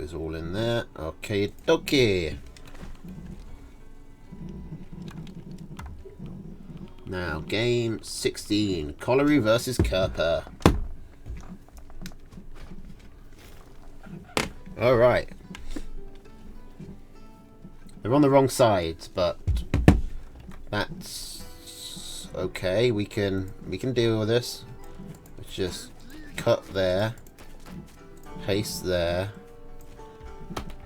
those all in there. Okay, dokie. Now, game 16. Colliery versus Kerper. Alright. They're on the wrong sides, but that's okay. We can deal with this. Let's just cut there. Paste there.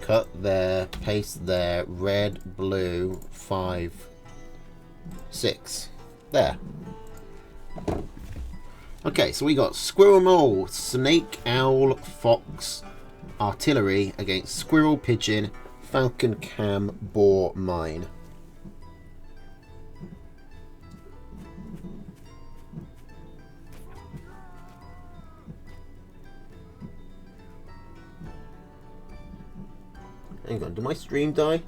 Cut there. Paste there. Red, blue, 5, 6. There. Okay, so we got Squirrel Mole, Snake, Owl, Fox, Artillery against Squirrel, Pigeon, Falcon, Cam, Boar, Mine. Hang on, did my stream die?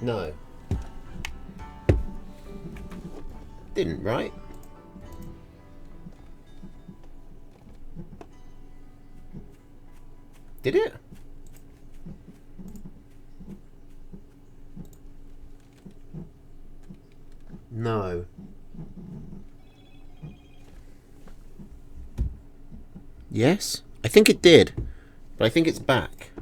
No. Didn't, right? Did it? No. Yes? I think it did. But I think it's back.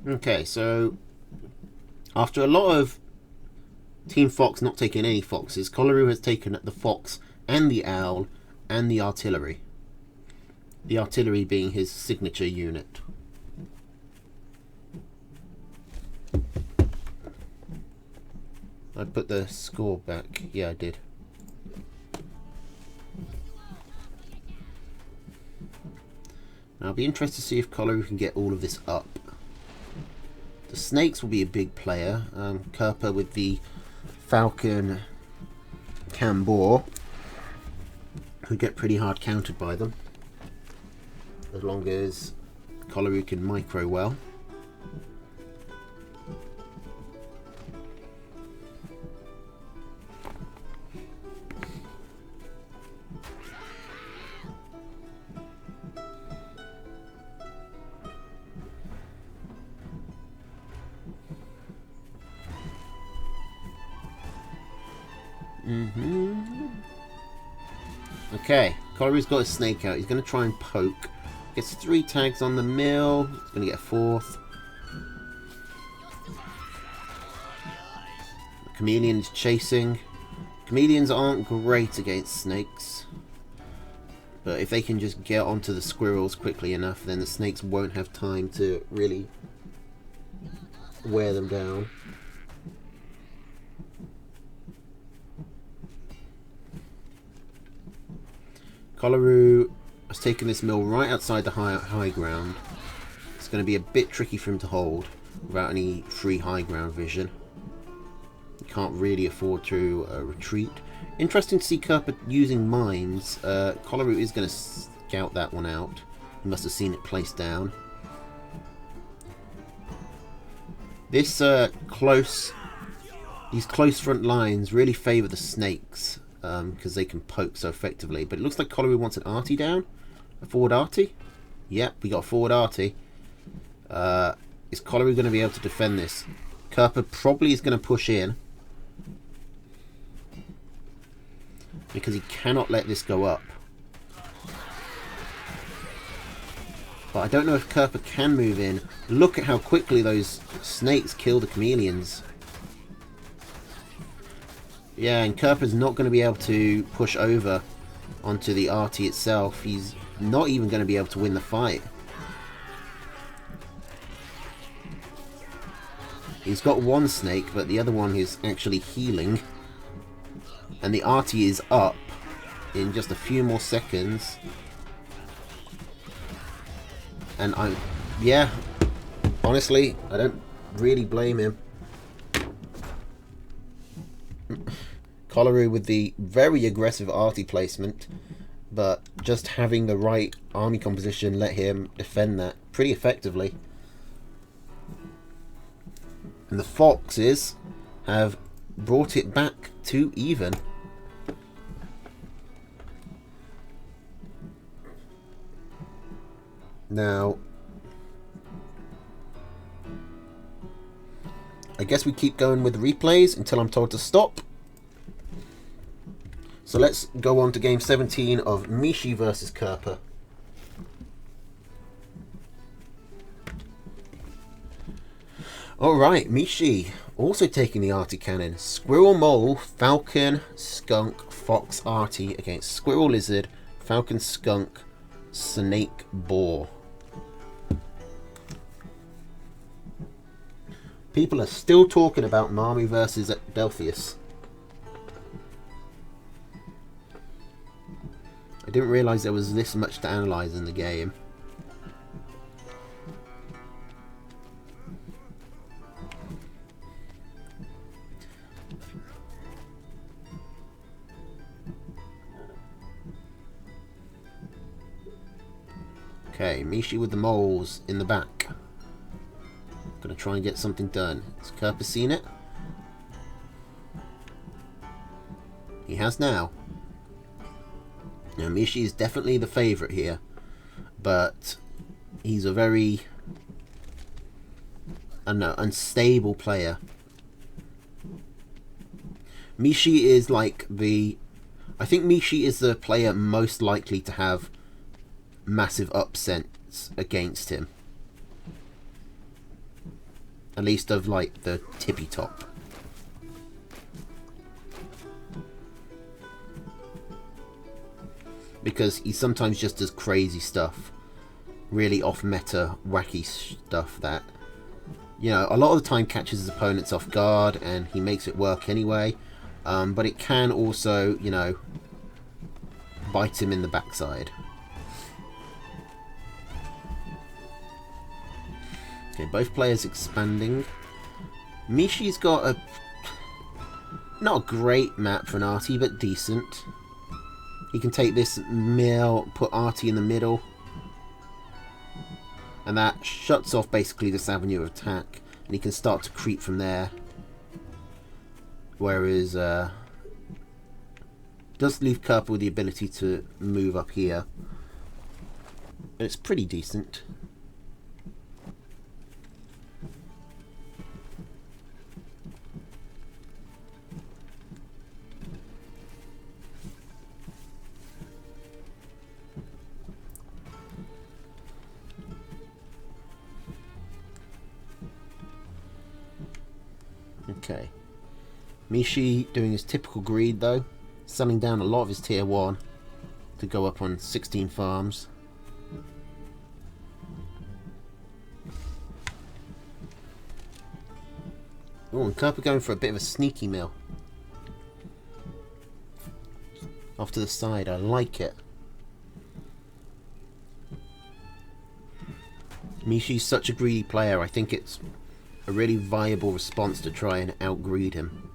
Okay, so after a lot of Team Fox not taking any foxes, Collaroo has taken the fox and the owl and the artillery. The artillery being his signature unit. I put the score back. Yeah, I did. Now I'll be interested to see if Collaroo can get all of this up. The snakes will be a big player. Kerper with the Falcon, Cam, Boar, who get pretty hard countered by them, as long as Collaroo can micro well. Okay, Collaroo's got his snake out. He's going to try and poke. Gets 3 tags on the mill. He's going to get a 4th. The chameleon's chasing. Chameleons aren't great against snakes, but if they can just get onto the squirrels quickly enough, then the snakes won't have time to really wear them down. Collaroo has taken this mill right outside the high ground. It's going to be a bit tricky for him to hold without any free high ground vision. He can't really afford to retreat. Interesting to see Kerper using mines. Collaroo is going to scout that one out. He must have seen it placed down. This these close front lines really favour the snakes. Because they can poke so effectively. But it looks like Collaroo wants an arty down. A forward arty. Yep, we got a forward arty. Is Collaroo going to be able to defend this? Kerper probably is going to push in, because he cannot let this go up. But I don't know if Kerper can move in. Look at how quickly those snakes kill the chameleons. Yeah, and Kerper's not going to be able to push over onto the arty itself. He's not even going to be able to win the fight. He's got one snake, but the other one is actually healing. And the arty is up in just a few more seconds. And yeah, honestly, I don't really blame him. Collaroo with the very aggressive arty placement, but just having the right army composition let him defend that pretty effectively. And the foxes have brought it back to even. Now, I guess we keep going with replays until I'm told to stop. So let's go on to game 17 of Mishi versus Kerper. Alright, Mishi also taking the Artie Cannon. Squirrel, Mole, Falcon, Skunk, Fox, Artie against Squirrel, Lizard, Falcon, Skunk, Snake, Boar. People are still talking about Mami versus Delphius. I didn't realise there was this much to analyse in the game. Okay, Mishi with the moles in the back. Gonna try and get something done. Has Kerper seen it? He has now. Now Mishi is definitely the favourite here, but he's a very, I don't know, unstable player. Mishi is like the, I think Mishi is the player most likely to have massive upsets against him. At least of like the tippy top. Because he sometimes just does crazy stuff. Really off meta, wacky stuff that, you know, a lot of the time catches his opponents off guard and he makes it work anyway. But it can also, you know, bite him in the backside. Okay, both players expanding. Mishi's got a, not a great map for an Artie, but decent. He can take this mill, put Artie in the middle, and that shuts off basically this avenue of attack, and he can start to creep from there. Whereas, does leave Kerper with the ability to move up here. It's pretty decent. Okay. Mishi doing his typical greed though, selling down a lot of his tier 1 to go up on 16 farms. Oh, and Kerper going for a bit of a sneaky mill. Off to the side, I like it. Mishi's such a greedy player, I think it's a really viable response to try and outgreed him.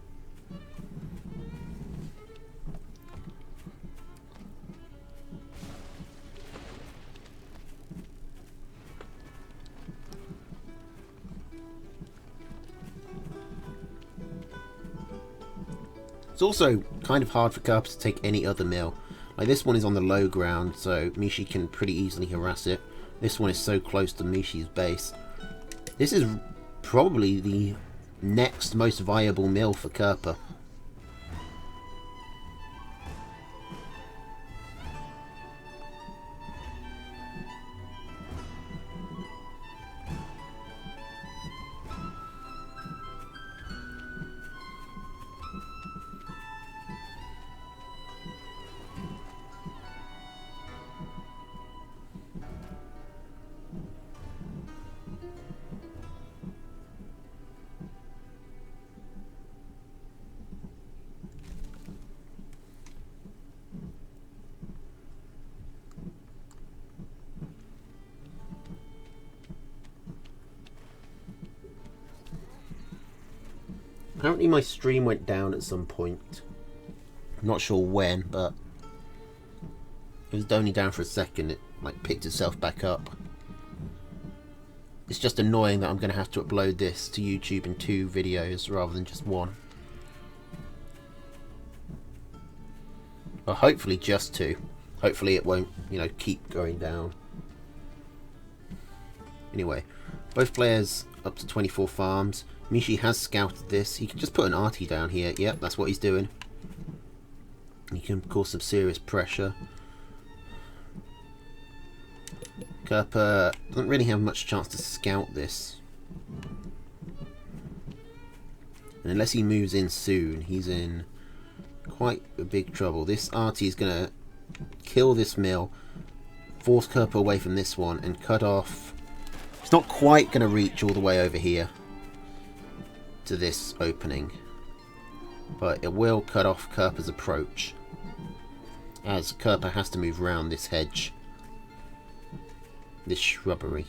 It's also kind of hard for Kerper to take any other mill. Like this one is on the low ground, so Mishi can pretty easily harass it. This one is so close to Mishi's base. This is probably the next most viable mill for Kerper. Apparently my stream went down at some point. I'm not sure when, but it was only down for a second. It like picked itself back up. It's just annoying that I'm going to have to upload this to YouTube in 2 videos rather than just 1. Or hopefully just 2. Hopefully it won't, you know, keep going down. Anyway, both players up to 24 farms. Mishi has scouted this. He can just put an arty down here. Yep, that's what he's doing. He can cause some serious pressure. Kerper doesn't really have much chance to scout this. And unless he moves in soon, he's in quite a big trouble. This arty is going to kill this mill, force Kerper away from this one, and cut off. It's not quite going to reach all the way over here to this opening, but it will cut off Kerper's approach, as Kerper has to move around this hedge, this shrubbery.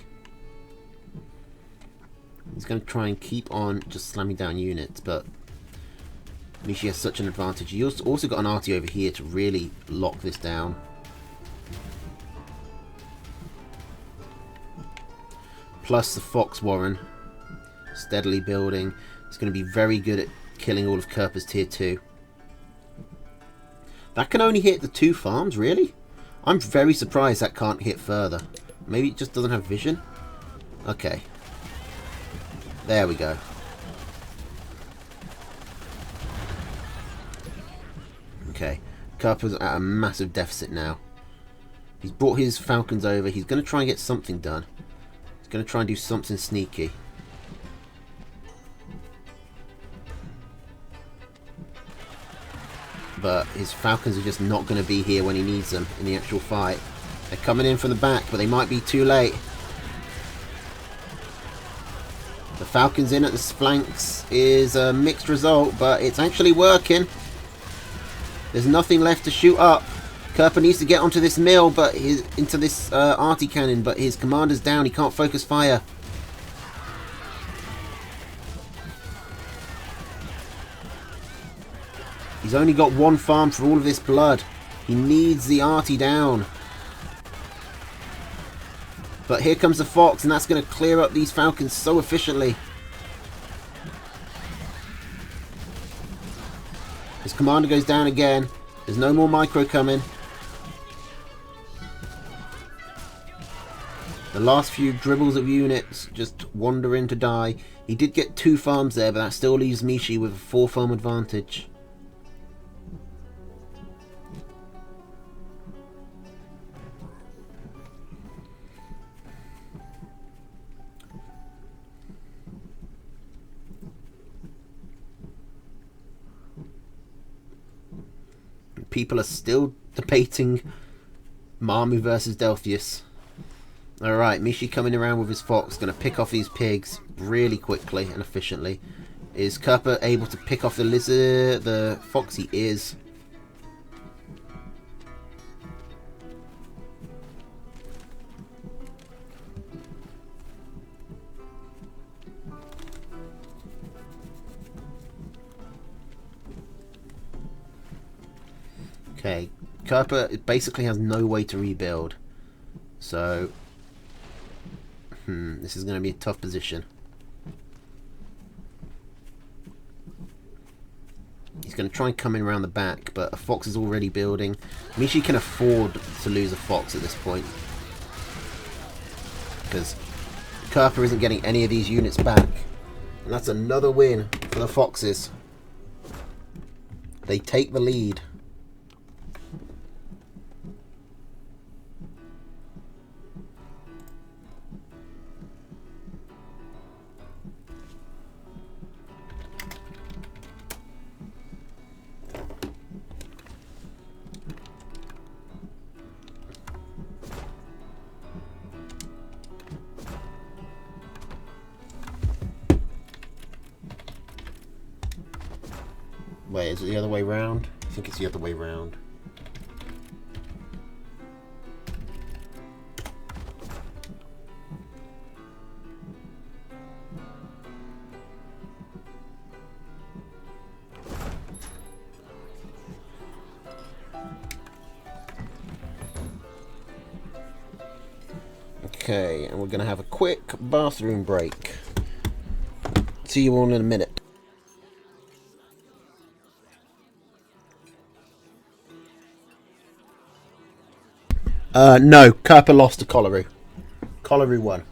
He's going to try and keep on just slamming down units, but Mishi has such an advantage. He also got an arty over here to really lock this down. Plus the Fox Warren steadily building. It's going to be very good at killing all of Kerper's tier 2. That can only hit the 2 farms, really? I'm very surprised that can't hit further. Maybe it just doesn't have vision? Okay. There we go. Okay. Kerper's at a massive deficit now. He's brought his falcons over. He's going to try and get something done. He's going to try and do something sneaky. But his falcons are just not going to be here when he needs them in the actual fight. They're coming in from the back, but they might be too late. The falcons in at the flanks is a mixed result, but it's actually working. There's nothing left to shoot up. Kerper needs to get onto this mill, but into this arty cannon, but his commander's down. He can't focus fire. He's only got 1 farm for all of this blood. He needs the arty down. But here comes the fox, and that's going to clear up these falcons so efficiently. His commander goes down again. There's no more micro coming. The last few dribbles of units just wander in to die. He did get 2 farms there, but that still leaves Mishi with a 4 farm advantage. People are still debating Mamu versus Delphius. Alright, Mishi coming around with his fox, going to pick off these pigs really quickly and efficiently. Is Kerper able to pick off the lizard? The fox he is. Okay, Kerper basically has no way to rebuild. So, this is going to be a tough position. He's going to try and come in around the back, but a fox is already building. Mishi can afford to lose a fox at this point, because Kerper isn't getting any of these units back. And that's another win for the foxes. They take the lead. Wait, is it the other way round? I think it's the other way round. Okay, and we're going to have a quick bathroom break. See you all in a minute. No, Kerper lost to Collaroo. Collaroo won.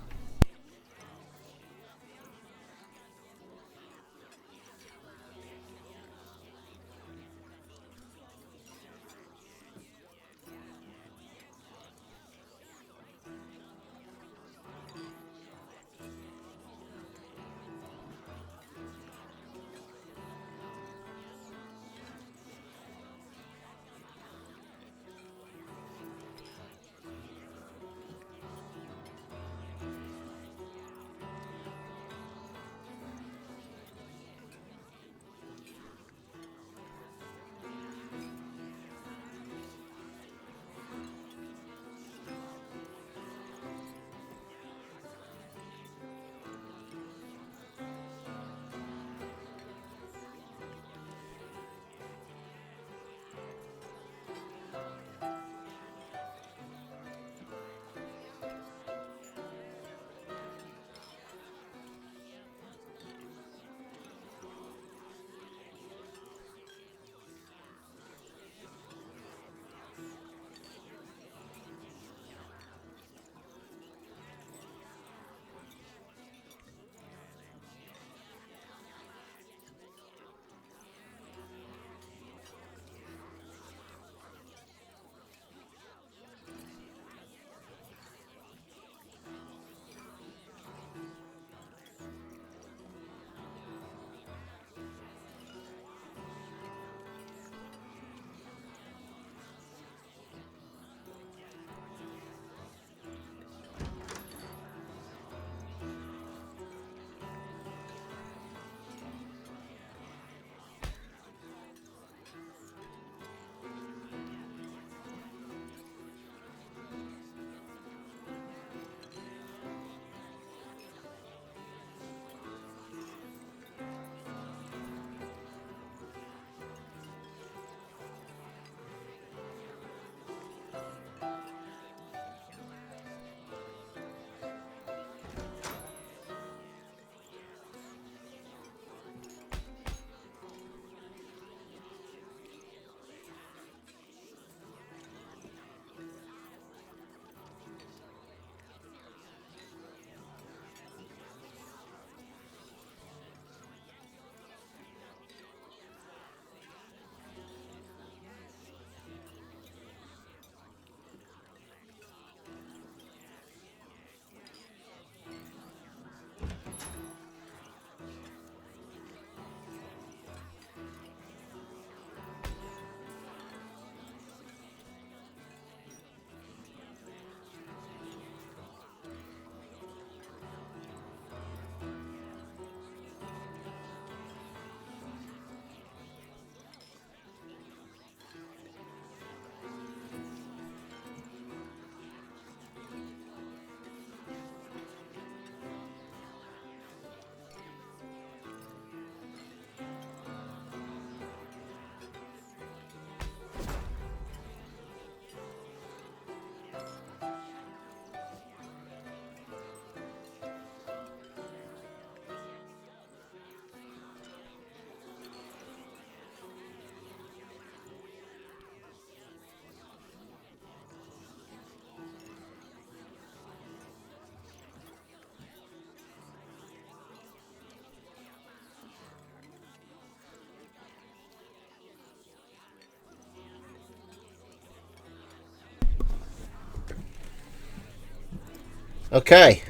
Okay,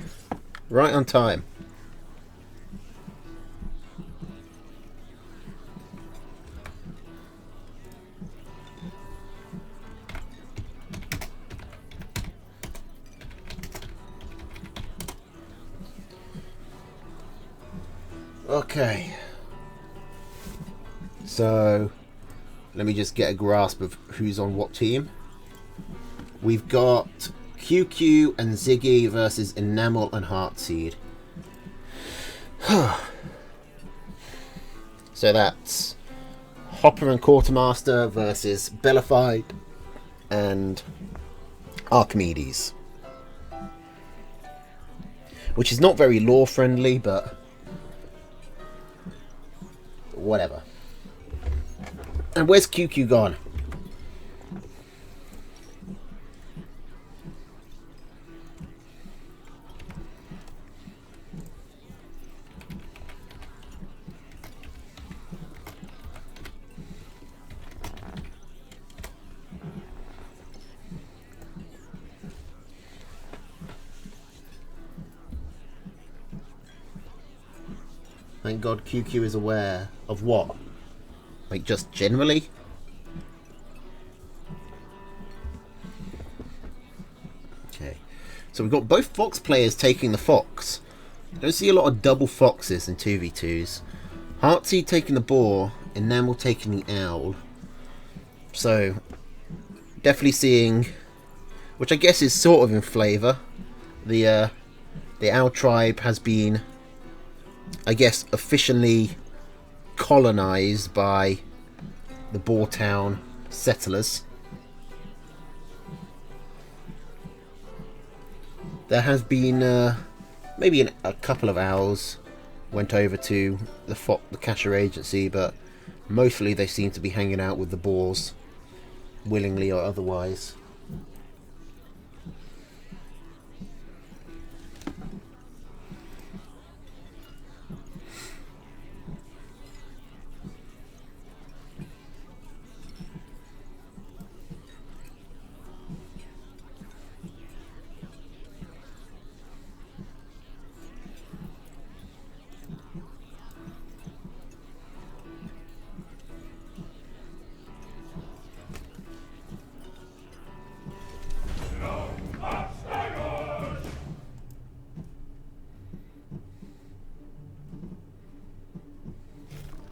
right on time. Okay, so let me just get a grasp of who's on what team. We've got QQ and Ziggy versus Enamel and Heartseed. So that's Hopper and Quartermaster versus Bellified and Archimedes. Which is not very lore friendly, but whatever. And where's QQ gone? Thank God QQ is aware of what? Like, just generally? Okay. So we've got both Fox players taking the Fox. Don't see a lot of double Foxes in 2v2s. Heartseed taking the Boar, Enamel taking the Owl. So, definitely seeing, which I guess is sort of in flavour. The Owl tribe has been, I guess, officially colonised by the Boar Town settlers. There has been maybe a couple of owls went over to the Cacher Agency, but mostly they seem to be hanging out with the boars, willingly or otherwise.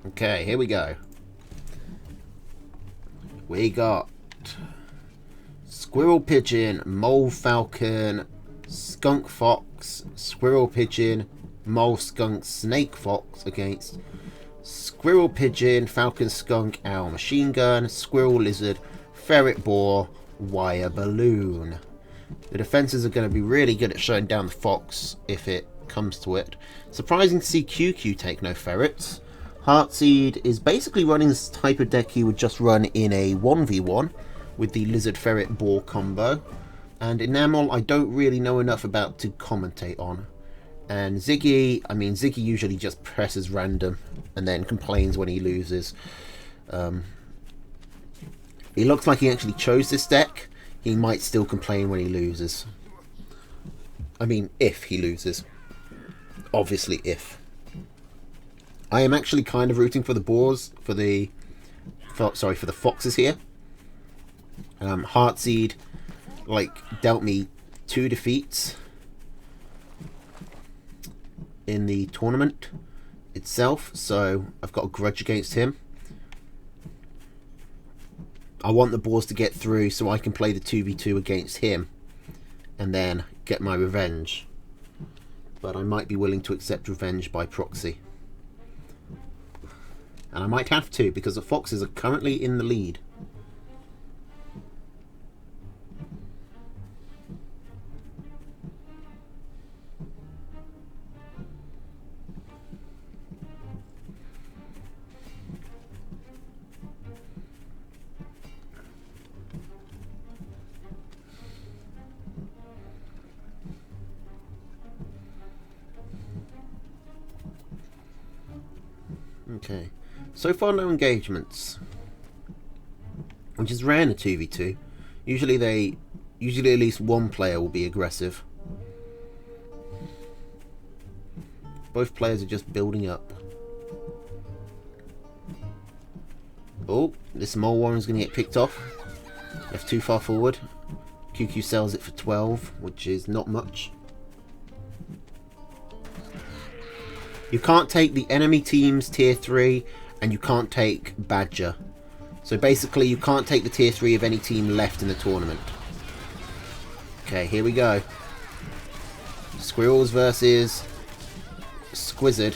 Okay, here we go. We got Squirrel Pigeon, Mole Falcon, Skunk Fox, Squirrel Pigeon, Mole Skunk, Snake Fox against Squirrel Pigeon, Falcon Skunk, Owl Machine Gun, Squirrel Lizard, Ferret Boar, Wire Balloon. The defenses are going to be really good at shutting down the Fox if it comes to it. Surprising to see QQ take no ferrets. Heartseed is basically running this type of deck he would just run in a 1v1 with the Lizard Ferret Boar combo. And Enamel I don't really know enough about to commentate on. And Ziggy, I mean Ziggy usually just presses random and then complains when he loses. He looks like he actually chose this deck. He might still complain when he loses. I mean, if he loses. Obviously, if. I am actually kind of rooting for the boars, for the foxes here. Heartseed, like, dealt me 2 defeats in the tournament itself, so I've got a grudge against him. I want the boars to get through so I can play the 2v2 against him and then get my revenge. But I might be willing to accept revenge by proxy. And I might have to, because the foxes are currently in the lead. Okay. So far no engagements, which is rare in a 2v2. Usually at least one player will be aggressive. Both players are just building up. Oh, this Mole Warren is going to get picked off. Left too far forward. QQ sells it for 12, which is not much. You can't take the enemy team's tier 3 and you can't take Badger. So basically you can't take the tier 3 of any team left in the tournament. Okay, here we go. Squirrels versus Squizzard.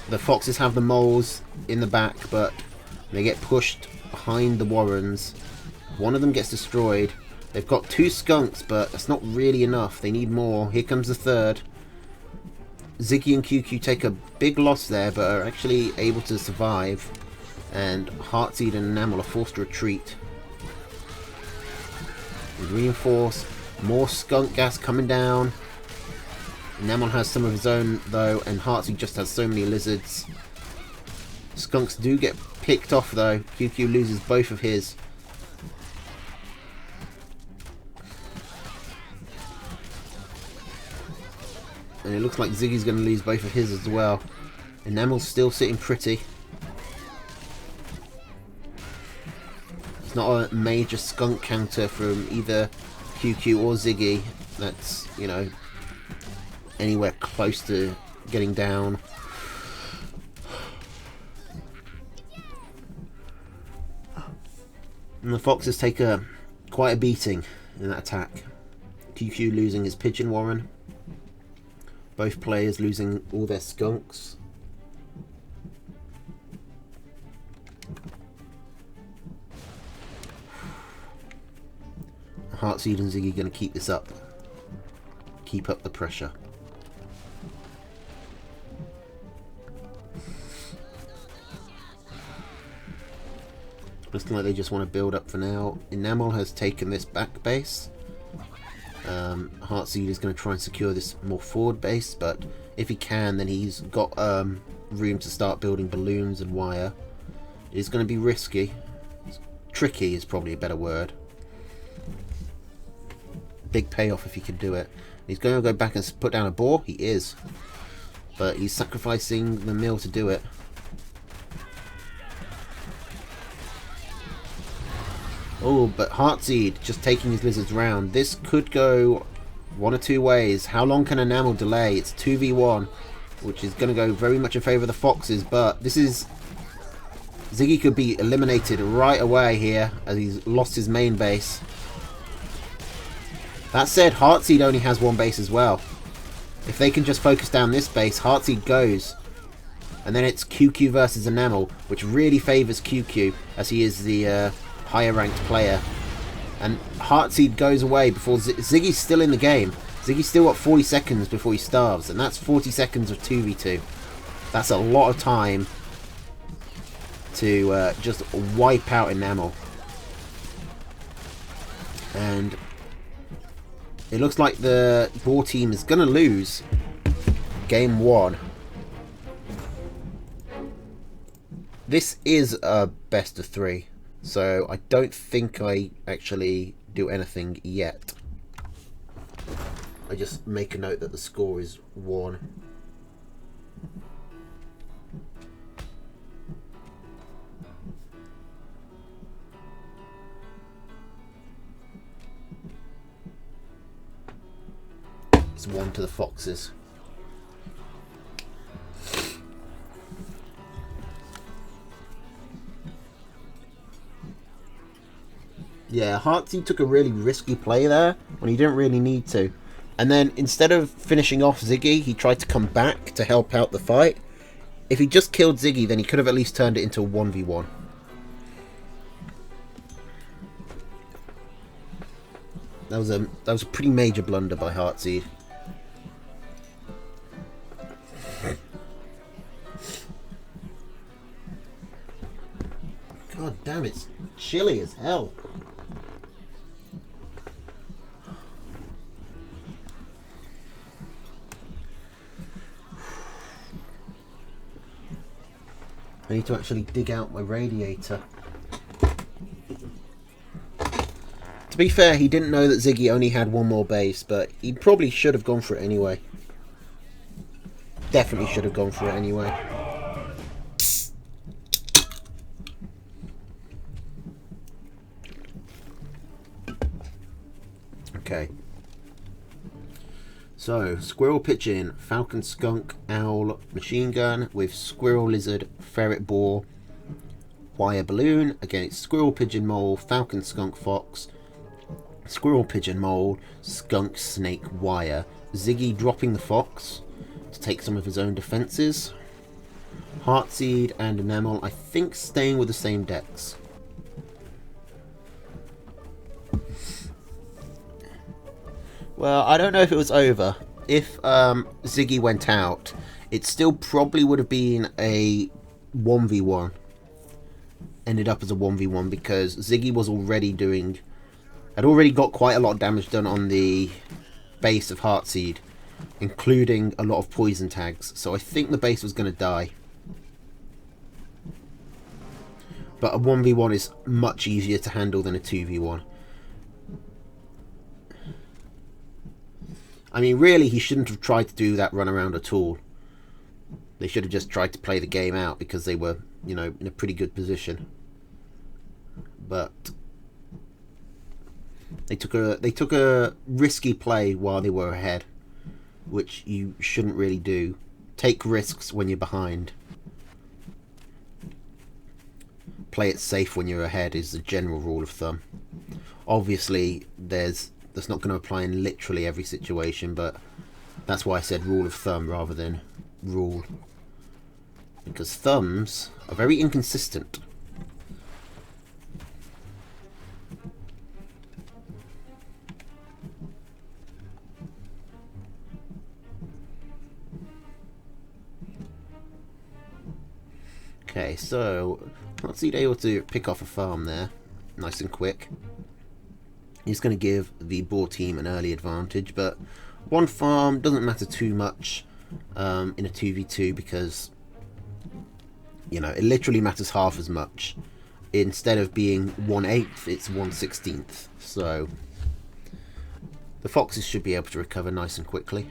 The foxes have the moles in the back, but they get pushed behind the Warrens. One of them gets destroyed. They've got 2 skunks, but that's not really enough. They need more. Here comes the third. Ziggy and QQ take a big loss there, but are actually able to survive. And Heartseed and Enamel are forced to retreat. And reinforce. More skunk gas coming down. Enamel has some of his own, though, and Heartseed just has so many lizards. Skunks do get picked off, though. QQ loses both of his. And it looks like Ziggy's going to lose both of his as well. Enamel's still sitting pretty. It's not a major skunk counter from either QQ or Ziggy that's, you know, anywhere close to getting down. And the Foxes take quite a beating in that attack. QQ losing his Pigeon Warren. Both players losing all their skunks. Heartseed and Ziggy going to keep this up. Keep up the pressure. Looks like they just want to build up for now. Enamel has taken this back base. Heartseed is going to try and secure this more forward base, but if he can, then he's got room to start building balloons and wire. It's going to be risky. Tricky is probably a better word. Big payoff if he can do it. He's going to go back and put down a boar. He is. But he's sacrificing the mill to do it. Oh, but Heartseed just taking his lizards round. This could go one or two ways. How long can Enamel delay? It's 2v1, which is going to go very much in favour of the Foxes. But this is... Ziggy could be eliminated right away here as he's lost his main base. That said, Heartseed only has one base as well. If they can just focus down this base, Heartseed goes. And then it's QQ versus Enamel, which really favours QQ as he is the higher ranked player. And Heartseed goes away before Ziggy's still in the game. Ziggy's still got 40 seconds before he starves, and that's 40 seconds of 2v2. That's a lot of time to just wipe out Enamel. And it looks like the Boar team is going to lose game 1. This is a best of 3, so I don't think I actually do anything yet. I just make a note that the score is 1. It's 1 to the Foxes. Yeah, Heartseed took a really risky play there when he didn't really need to. And then instead of finishing off Ziggy, he tried to come back to help out the fight. If he just killed Ziggy, then he could have at least turned it into a 1v1. That was a pretty major blunder by Heartseed. God damn, it's chilly as hell. I need to actually dig out my radiator. To be fair, he didn't know that Ziggy only had one more base, but he probably should have gone for it anyway. Definitely should have gone for it anyway. Okay. So, Squirrel Pigeon, Falcon Skunk, Owl, Machine Gun with Squirrel Lizard, Ferret Boar, Wire Balloon against Squirrel Pigeon Mole, Falcon Skunk Fox, Squirrel Pigeon Mole, Skunk Snake Wire. Ziggy dropping the Fox to take some of his own defences. Heartseed and Enamel, I think, staying with the same decks. Well, I don't know if it was over. If Ziggy went out, it still probably would have been a 1v1. Ended up as a 1v1 because Ziggy was already doing... had already got quite a lot of damage done on the base of Heartseed, including a lot of poison tags. So I think the base was going to die. But a 1v1 is much easier to handle than a 2v1. I mean, really, he shouldn't have tried to do that run around at all. They should have just tried to play the game out because they were, you know, in a pretty good position. But they took a risky play while they were ahead, which you shouldn't really do. Take risks when you're behind. Play it safe when you're ahead is the general rule of thumb. Obviously, that's not going to apply in literally every situation, but that's why I said rule of thumb rather than rule. Because thumbs are very inconsistent. Okay, so Heartseed able to pick off a farm there, nice and quick. He's going to give the boar team an early advantage, but one farm doesn't matter too much in a 2v2 because, you know, it literally matters half as much. Instead of being 1/8, it's 1/16. So the foxes should be able to recover nice and quickly.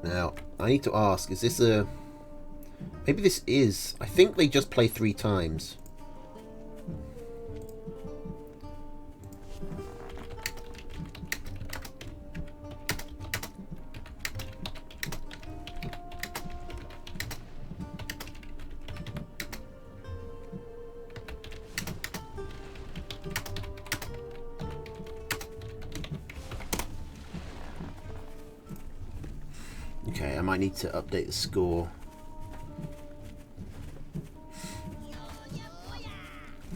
Now, I need to ask, is this a... Maybe this is... I think they just play 3 times. Okay, I might need to update the score.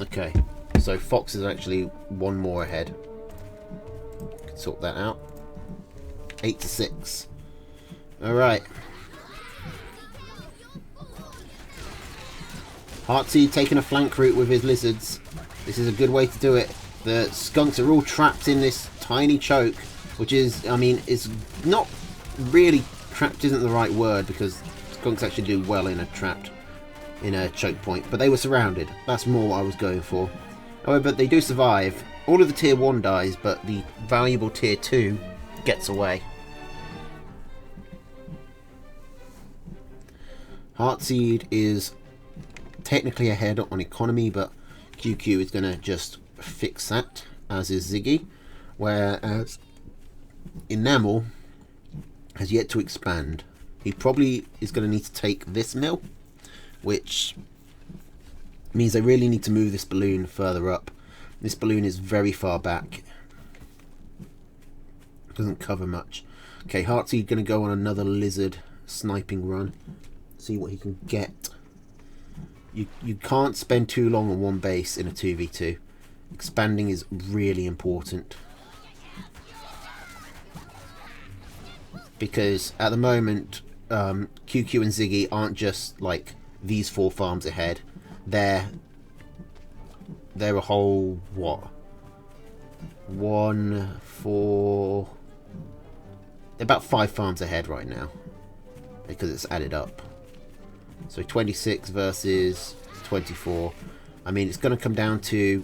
Okay, so Fox is actually one more ahead. Can sort that out. 8-6. Alright. Heartseed taking a flank route with his lizards. This is a good way to do it. The skunks are all trapped in this tiny choke, which is, I mean, it's not really... Trapped isn't the right word because skunks actually do well in a choke point, but they were surrounded. That's more what I was going for. However, they do survive. All of the tier 1 dies, but the valuable tier 2 gets away. Heartseed is technically ahead on economy, but QQ is going to just fix that, as is Ziggy. Whereas Enamel has yet to expand. He probably is going to need to take this mill, which means they really need to move this balloon further up. This balloon is very far back. Doesn't cover much. Okay, Heartseed going to go on another lizard sniping run. See what he can get. You can't spend too long on one base in a 2v2. Expanding is really important. Because at the moment, QQ and Ziggy aren't just like these 4 farms ahead. They're a whole, what? 1, 4... They're about 5 farms ahead right now. Because it's added up. So 26 versus 24. I mean, it's going to come down to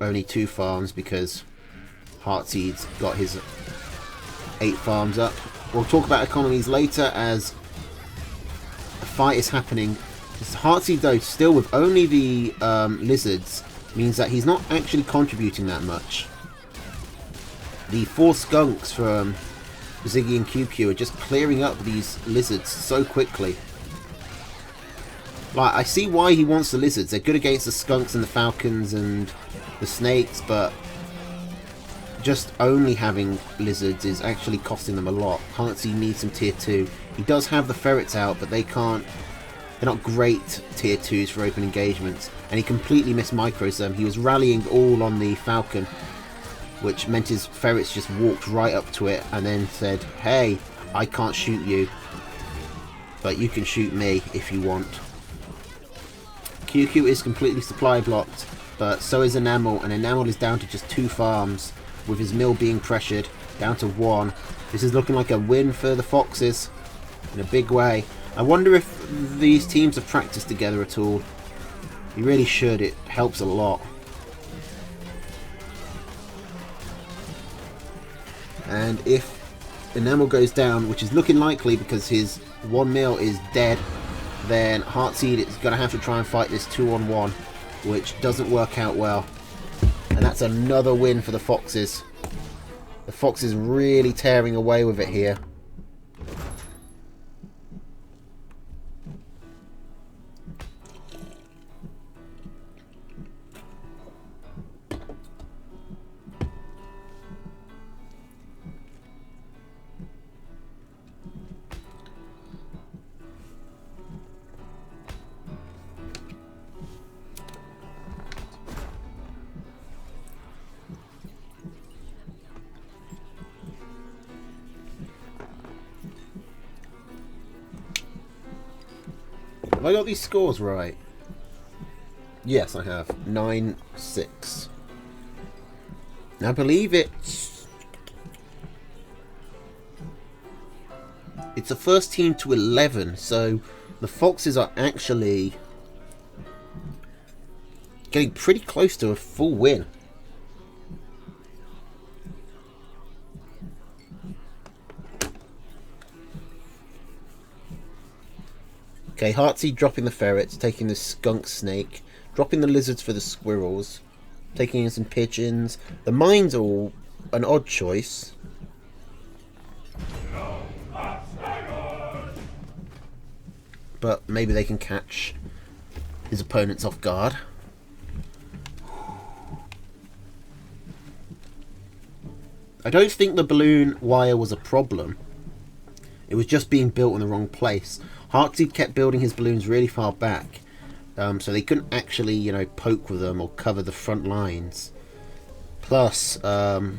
only 2 farms because Heartseed's got his 8 farms up. We'll talk about economies later as a fight is happening. Heartseed though, still with only the lizards, means that he's not actually contributing that much. The 4 skunks from Ziggy and QQ are just clearing up these lizards so quickly. Like, I see why he wants the lizards. They're good against the skunks and the falcons and the snakes, but just only having lizards is actually costing them a lot. Heartseed needs some tier 2. He does have the ferrets out, but they're not great tier 2s for open engagements. And he completely missed micros them. He was rallying all on the falcon, which meant his ferrets just walked right up to it and then said, hey, I can't shoot you, but you can shoot me if you want. QQ is completely supply blocked, but so is Enamel, and Enamel is down to just 2 farms, with his mill being pressured, down to 1. This is looking like a win for the Foxes, in a big way. I wonder if these teams have practiced together at all. You really should. It helps a lot. And if Enamel goes down, which is looking likely because his 1 mil is dead, then Heartseed is going to have to try and fight this 2-on-1, which doesn't work out well. And that's another win for the Foxes. The Foxes really tearing away with it here. Have I got these scores right? Yes, I have. 9-6. I believe it's a first team to 11, so the Foxes are actually getting pretty close to a full win. Okay, Heartseed dropping the ferrets, taking the skunk snake, dropping the lizards for the squirrels, taking in some pigeons. The mines are all an odd choice. But maybe they can catch his opponents off guard. I don't think the balloon wire was a problem. It was just being built in the wrong place. Heartseed kept building his balloons really far back, so they couldn't actually, you know, poke with them or cover the front lines. Plus, like,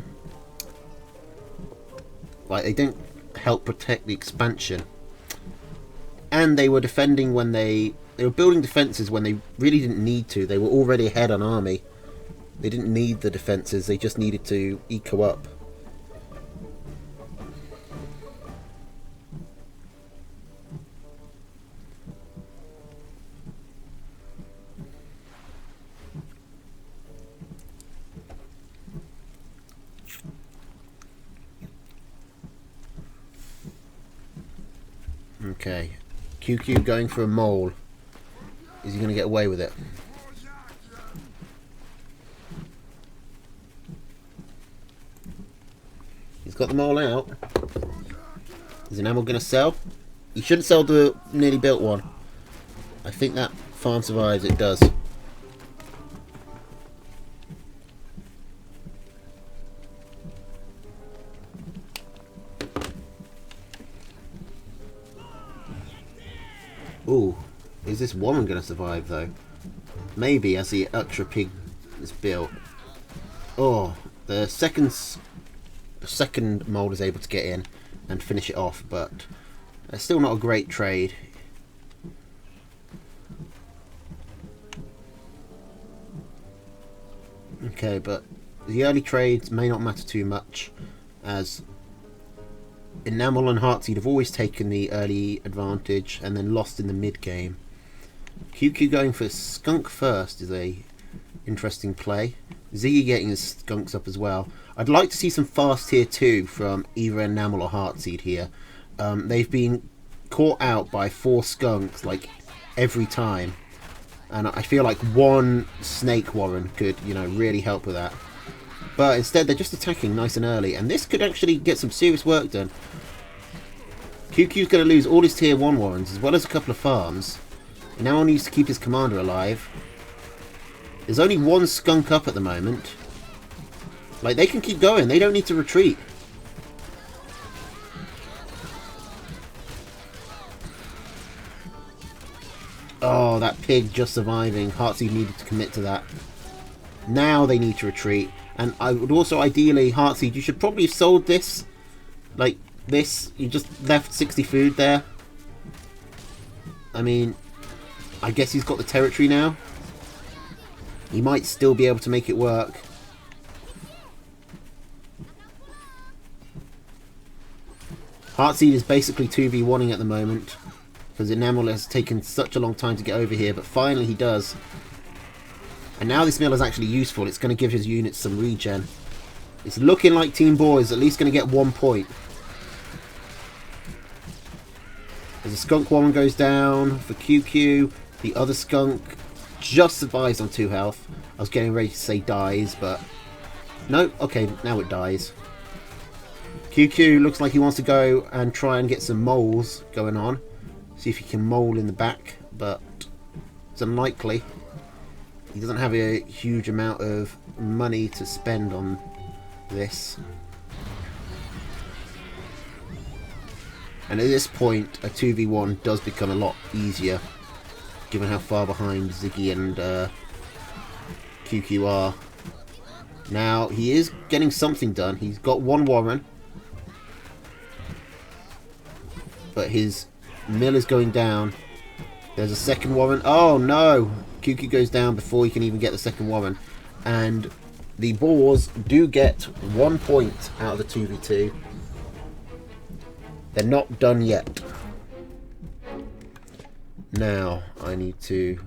they didn't help protect the expansion. And they were defending when they were building defenses when they really didn't need to. They were already ahead on army. They didn't need the defenses. They just needed to eco up. Okay, QQ going for a mole. Is he going to get away with it? He's got the mole out. Is Enamel going to sell? He shouldn't sell the nearly built one. I think that farm survives. It does. Ooh, is this woman going to survive though? Maybe, as the Ultra Pig is built. Oh, the second mold is able to get in and finish it off, but it's still not a great trade. Okay, but the early trades may not matter too much, as Enamel and Heartseed have always taken the early advantage and then lost in the mid game. QQ going for skunk first is a interesting play. Ziggy getting his skunks up as well. I'd like to see some fast tier 2 from either Enamel or Heartseed here. They've been caught out by 4 skunks like every time, and I feel like one snake warren could, you know, really help with that. But instead they're just attacking nice and early, and this could actually get some serious work done. QQ's going to lose all his tier 1 warrens as well as a couple of farms. He now needs to keep his commander alive. There's only one skunk up at the moment. Like, they can keep going, they don't need to retreat. Oh, that pig just surviving. Heartseed needed to commit to that. Now they need to retreat. And I would also ideally, Heartseed, you should probably have sold this. Like this. You just left 60 food there. I mean, I guess he's got the territory now. He might still be able to make it work. Heartseed is basically 2v1ing at the moment, because Enamel has taken such a long time to get over here, but finally he does. And now this mill is actually useful. It's going to give his units some regen. It's looking like Team Boar is at least going to get 1 point. As the skunk one goes down for QQ, the other skunk just survives on 2 health. I was getting ready to say dies, but no. Okay, now it dies. QQ looks like he wants to go and try and get some moles going on. See if he can mole in the back, but it's unlikely. He doesn't have a huge amount of money to spend on this. And at this point, a 2v1 does become a lot easier, given how far behind Ziggy and QQ are. Now, he is getting something done. He's got 1 Warren, but his mill is going down. There's a second Warren. Oh no! QQ goes down before he can even get the second Warren. And the Boars do get 1 point out of the 2v2. They're not done yet. Now, I need to...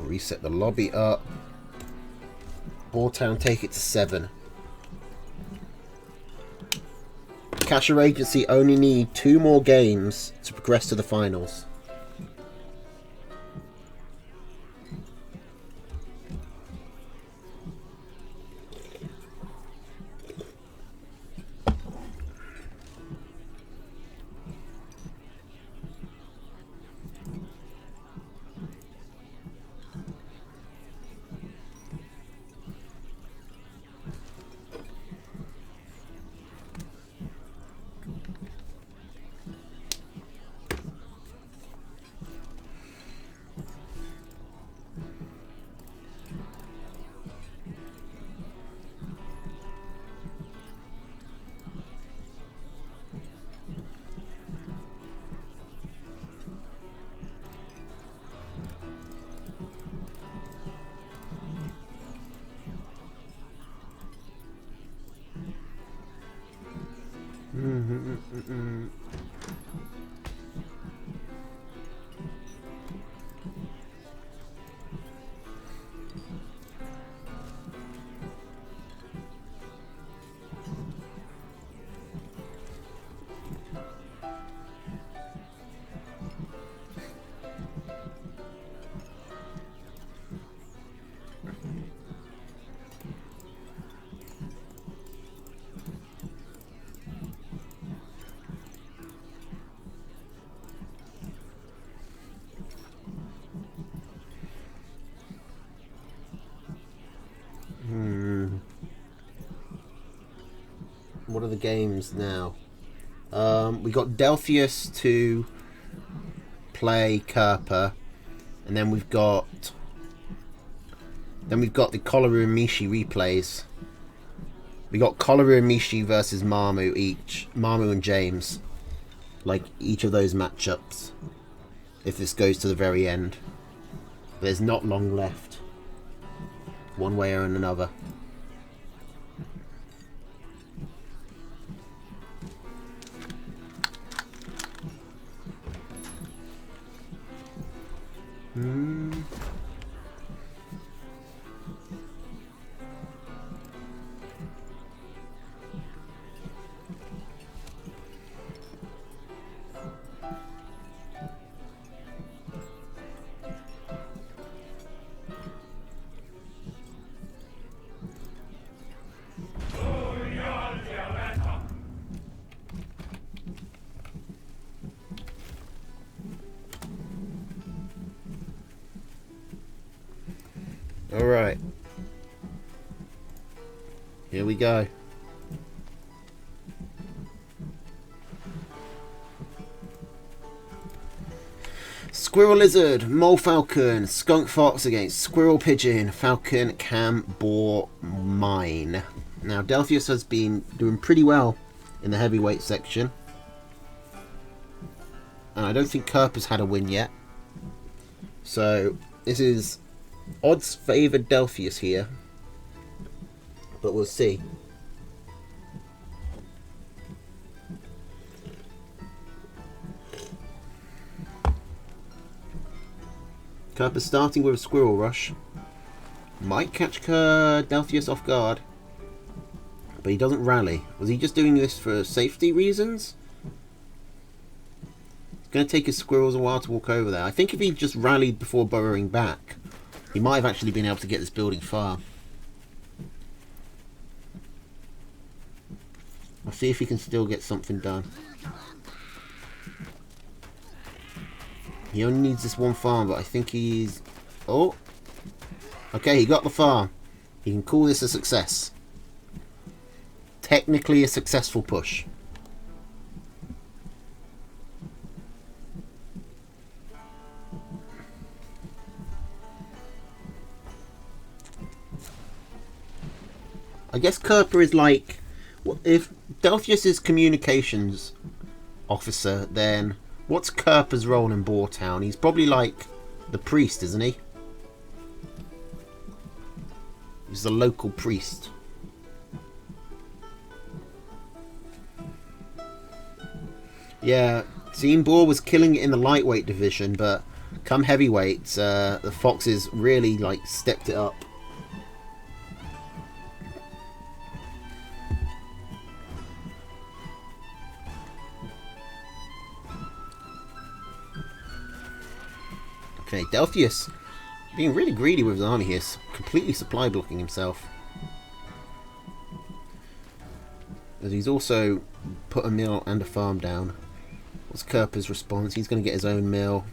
reset the lobby up. Boartown take it to 7. Casher Agency only need 2 more games to progress to the finals. What are the games now? We got Delphius to play Kerper, and then we've got the Kolaru and Mishi replays. We got Kolaru and Mishi versus Marmu each. Marmu and James. Like each of those matchups. If this goes to the very end. There's not long left. One way or another. Alright. Here we go. Squirrel Lizard, Mole Falcon, Skunk Fox against Squirrel Pigeon, Falcon, Cam, Boar, Mine. Now, Delphius has been doing pretty well in the heavyweight section. And I don't think Kerper's had a win yet. So, this is odds favoured Delphius here. But we'll see. Kerper's starting with a Squirrel Rush. Might catch Delphius off guard. But he doesn't rally. Was he just doing this for safety reasons? It's going to take his squirrels a while to walk over there. I think if he just rallied before burrowing back, he might have actually been able to get this building far. I'll see if he can still get something done. He only needs this one farm, but I think he's... Oh! Okay, he got the farm. He can call this a success. Technically a successful push. I guess Kerper is like... If Delphius is communications officer, then... What's Kerper's role in Boartown? He's probably like the priest, isn't he? He's the local priest. Yeah, Team Boar was killing it in the lightweight division, but come heavyweight, the Foxes really like stepped it up. Okay, Delphius being really greedy with his army here, completely supply blocking himself. As he's also put a mill and a farm down. What's Kerper's response? He's going to get his own mill.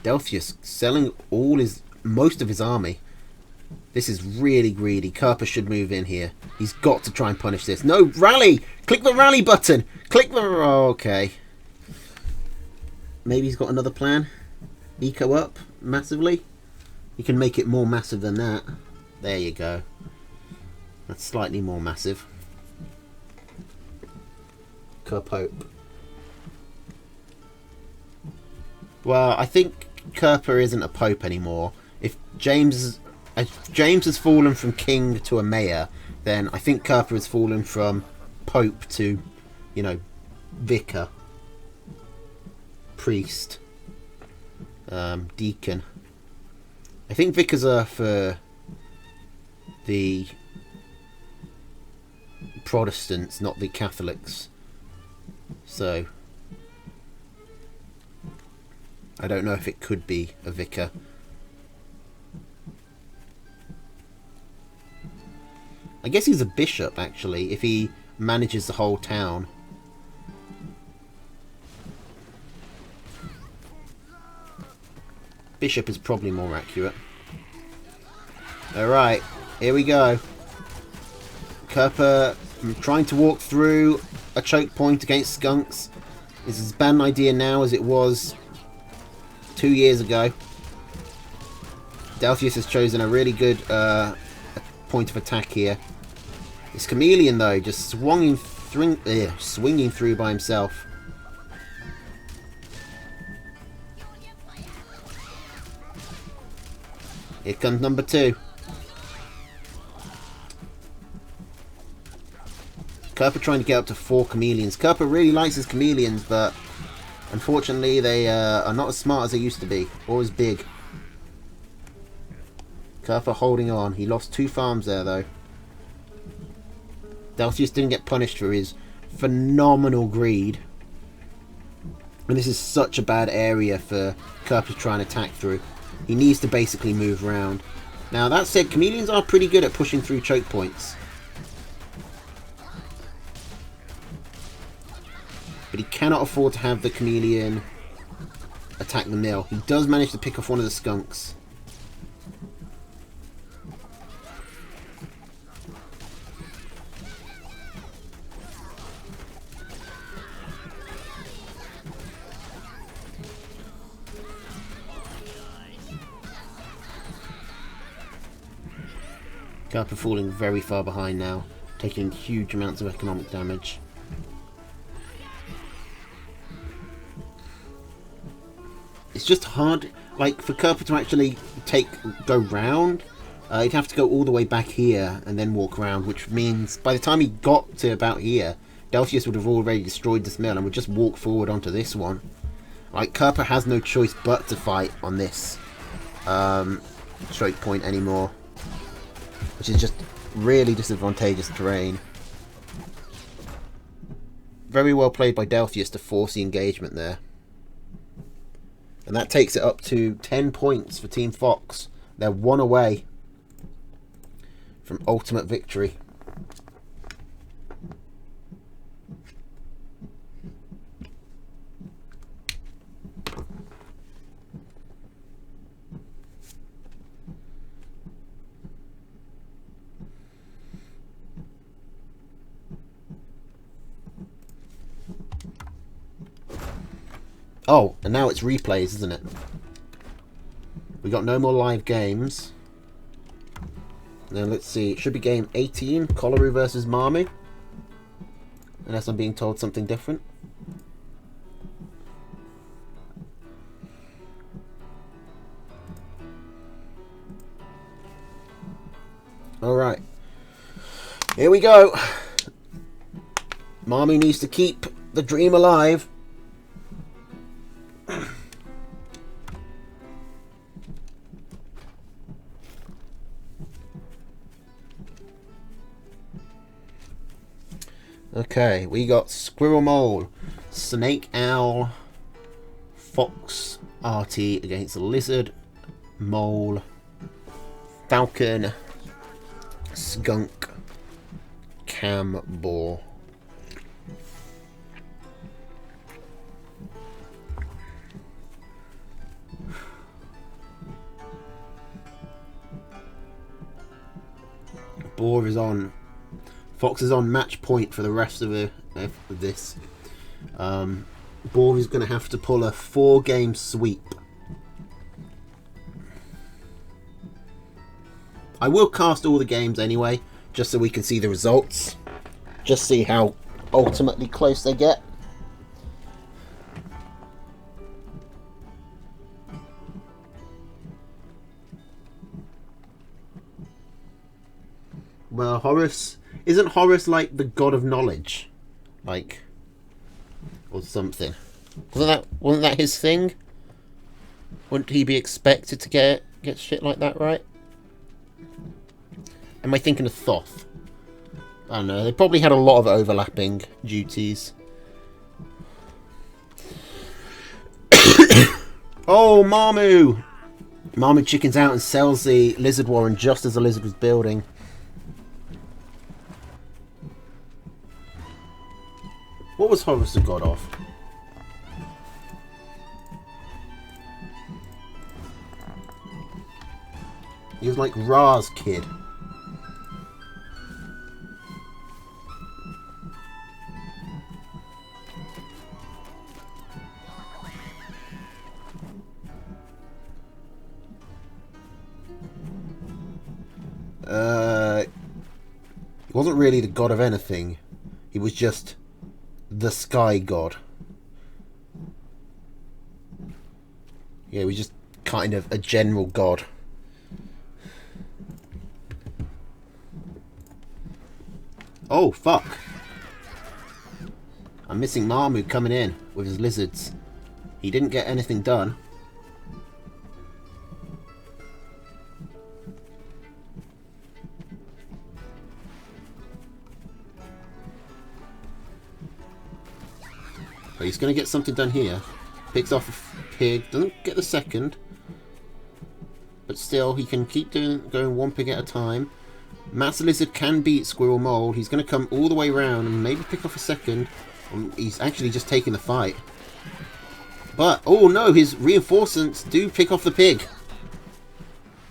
Delphius selling most of his army. This is really greedy. Kerper should move in here. He's got to try and punish this. No, rally! Click the rally button! Click the... Oh, okay. Maybe he's got another plan. Eco up massively. You can make it more massive than that. There you go. That's slightly more massive. Kerpope. Well, I think Kerper isn't a pope anymore. If James has fallen from king to a mayor, then I think Kerper has fallen from pope to, you know, vicar. Priest, deacon. I think vicars are for the Protestants, not the Catholics. So I don't know if it could be a vicar. I guess he's a bishop actually, if he manages the whole town. Bishop is probably more accurate. Alright, here we go. Kerper trying to walk through a choke point against skunks. This is as bad an idea now as it was 2 years ago. Delphius has chosen a really good point of attack here. This chameleon though, just swinging through by himself. Here comes number 2. Kerper trying to get up to 4 chameleons. Kerper really likes his chameleons, but unfortunately they are not as smart as they used to be, or as big. Kerper holding on. He lost 2 farms there though. Delphius didn't get punished for his phenomenal greed. And this is such a bad area for Kerper to try and attack through. He needs to basically move around. Now that said, chameleons are pretty good at pushing through choke points. But he cannot afford to have the chameleon attack the mill. He does manage to pick off one of the skunks. Kerper falling very far behind now, taking huge amounts of economic damage. It's just hard, like, for Kerper to actually go round. He'd have to go all the way back here and then walk around, which means by the time he got to about here, Delphius would have already destroyed this mill and would just walk forward onto this one. Like, Kerper has no choice but to fight on this straight point anymore, which is just really disadvantageous terrain. Very well played by Delphius to force the engagement there. And that takes it up to 10 points for Team Fox. They're one away from ultimate victory. Oh, and now it's replays, isn't it? We got no more live games. Now let's see, it should be game 18, Kolaru versus Mamu. Unless I'm being told something different. Alright. Here we go. Mamu needs to keep the dream alive. Okay, we got Squirrel Mole, Snake Owl, Fox Artie against Lizard, Mole, Falcon, Skunk, Cam Boar. Boar is on. Fox is on match point for the rest of this. Boar is going to have to pull a 4-game sweep. I will cast all the games anyway, just so we can see the results. Just see how ultimately close they get. Well, Horus... Isn't Horus like the god of knowledge? Like... or something. Wasn't that his thing? Wouldn't he be expected to get shit like that, right? Am I thinking of Thoth? I don't know. They probably had a lot of overlapping duties. Oh, Mamu! Mamu chickens out and sells the Lizard Warren just as the lizard was building. What was Horus the god of? He was like Ra's kid. He wasn't really the god of anything. He was just the sky god. Yeah, he was just kind of a general god. Oh, fuck. I'm missing Mamu coming in with his lizards. He didn't get anything done. But he's going to get something done here. Picks off a pig. Doesn't get the second. But still, he can keep going one pig at a time. Master Lizard can beat Squirrel Mole. He's going to come all the way around and maybe pick off a second. He's actually just taking the fight. But, oh no, his reinforcements do pick off the pig.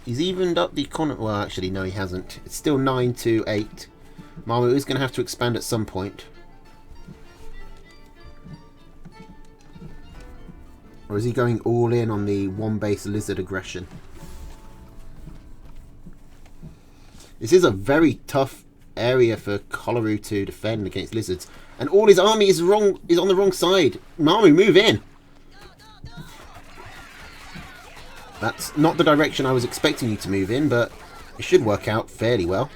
He's evened up the economy. Well, actually, no, he hasn't. It's still 9-8. Mamu is going to have to expand at some point. Or is he going all in on the one-base lizard aggression? This is a very tough area for Kolaru to defend against lizards. And all his army is on the wrong side. Mamu, move in! That's not the direction I was expecting you to move in, but it should work out fairly well.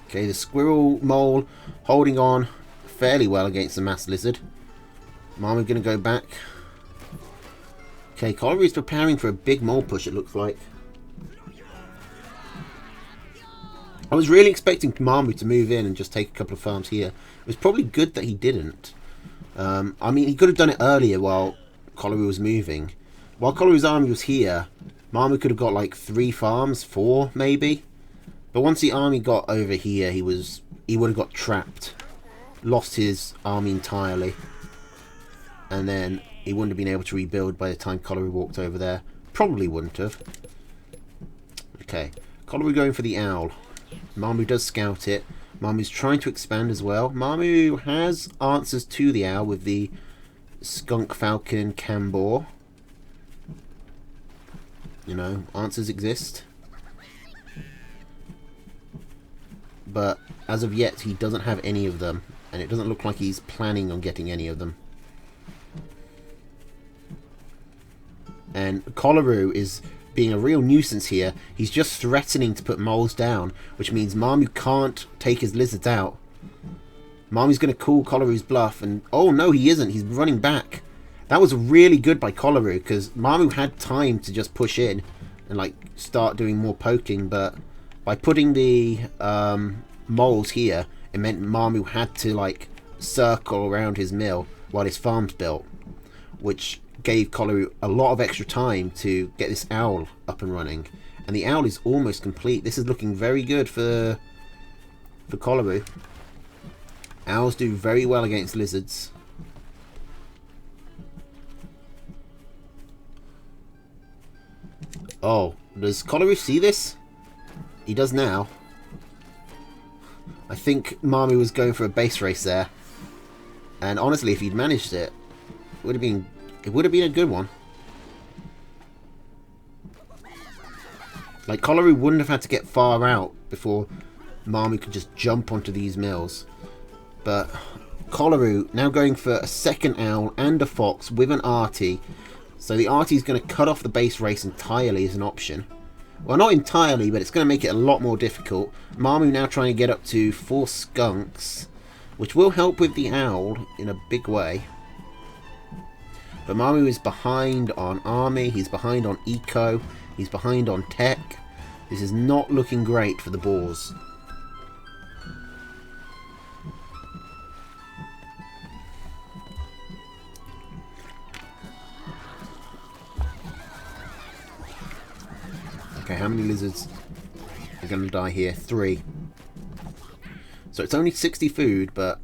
Okay, the squirrel mole holding on fairly well against the mass lizard. Mamu going to go back. Okay, Kolaru is preparing for a big mole push, it looks like. I was really expecting Mamu to move in and just take a couple of farms here. It was probably good that he didn't. I mean, he could have done it earlier while Kolaru was moving. While Kolaru's army was here, Mamu could have got like 3 farms, 4 maybe. But once the army got over here, he would have got trapped. Lost his army entirely. And then he wouldn't have been able to rebuild by the time Kolaru walked over there. Probably wouldn't have. Okay, Kolaru going for the owl. Mamu does scout it. Mamu's trying to expand as well. Mamu has answers to the owl with the skunk falcon Kambor. You know, answers exist. But as of yet, he doesn't have any of them. And it doesn't look like he's planning on getting any of them. And Kolaru is being a real nuisance here. He's just threatening to put moles down, which means Mamu can't take his lizards out. Mamu's going to call Kolaru's bluff, and oh no, he isn't. He's running back. That was really good by Kolaru, because Mamu had time to just push in and like start doing more poking, but by putting the moles here, it meant Mamu had to like circle around his mill while his farm's built, which gave Kolaru a lot of extra time to get this owl up and running. And the owl is almost complete. This is looking very good for Kolaru. Owls do very well against lizards. Oh, does Kolaru see this? He does now. I think Mamu was going for a base race there. And honestly, if he'd managed it, it would have been a good one. Like, Kolaru wouldn't have had to get far out before Mamu could just jump onto these mills. But Kolaru now going for a second owl and a fox with an arty. So the arty is going to cut off the base race entirely as an option. Well, not entirely, but it's going to make it a lot more difficult. Mamu now trying to get up to 4 skunks, which will help with the owl in a big way. But Mamu is behind on army, he's behind on eco, he's behind on tech. This is not looking great for the boars. Okay, how many lizards are going to die here? 3. So it's only 60 food, but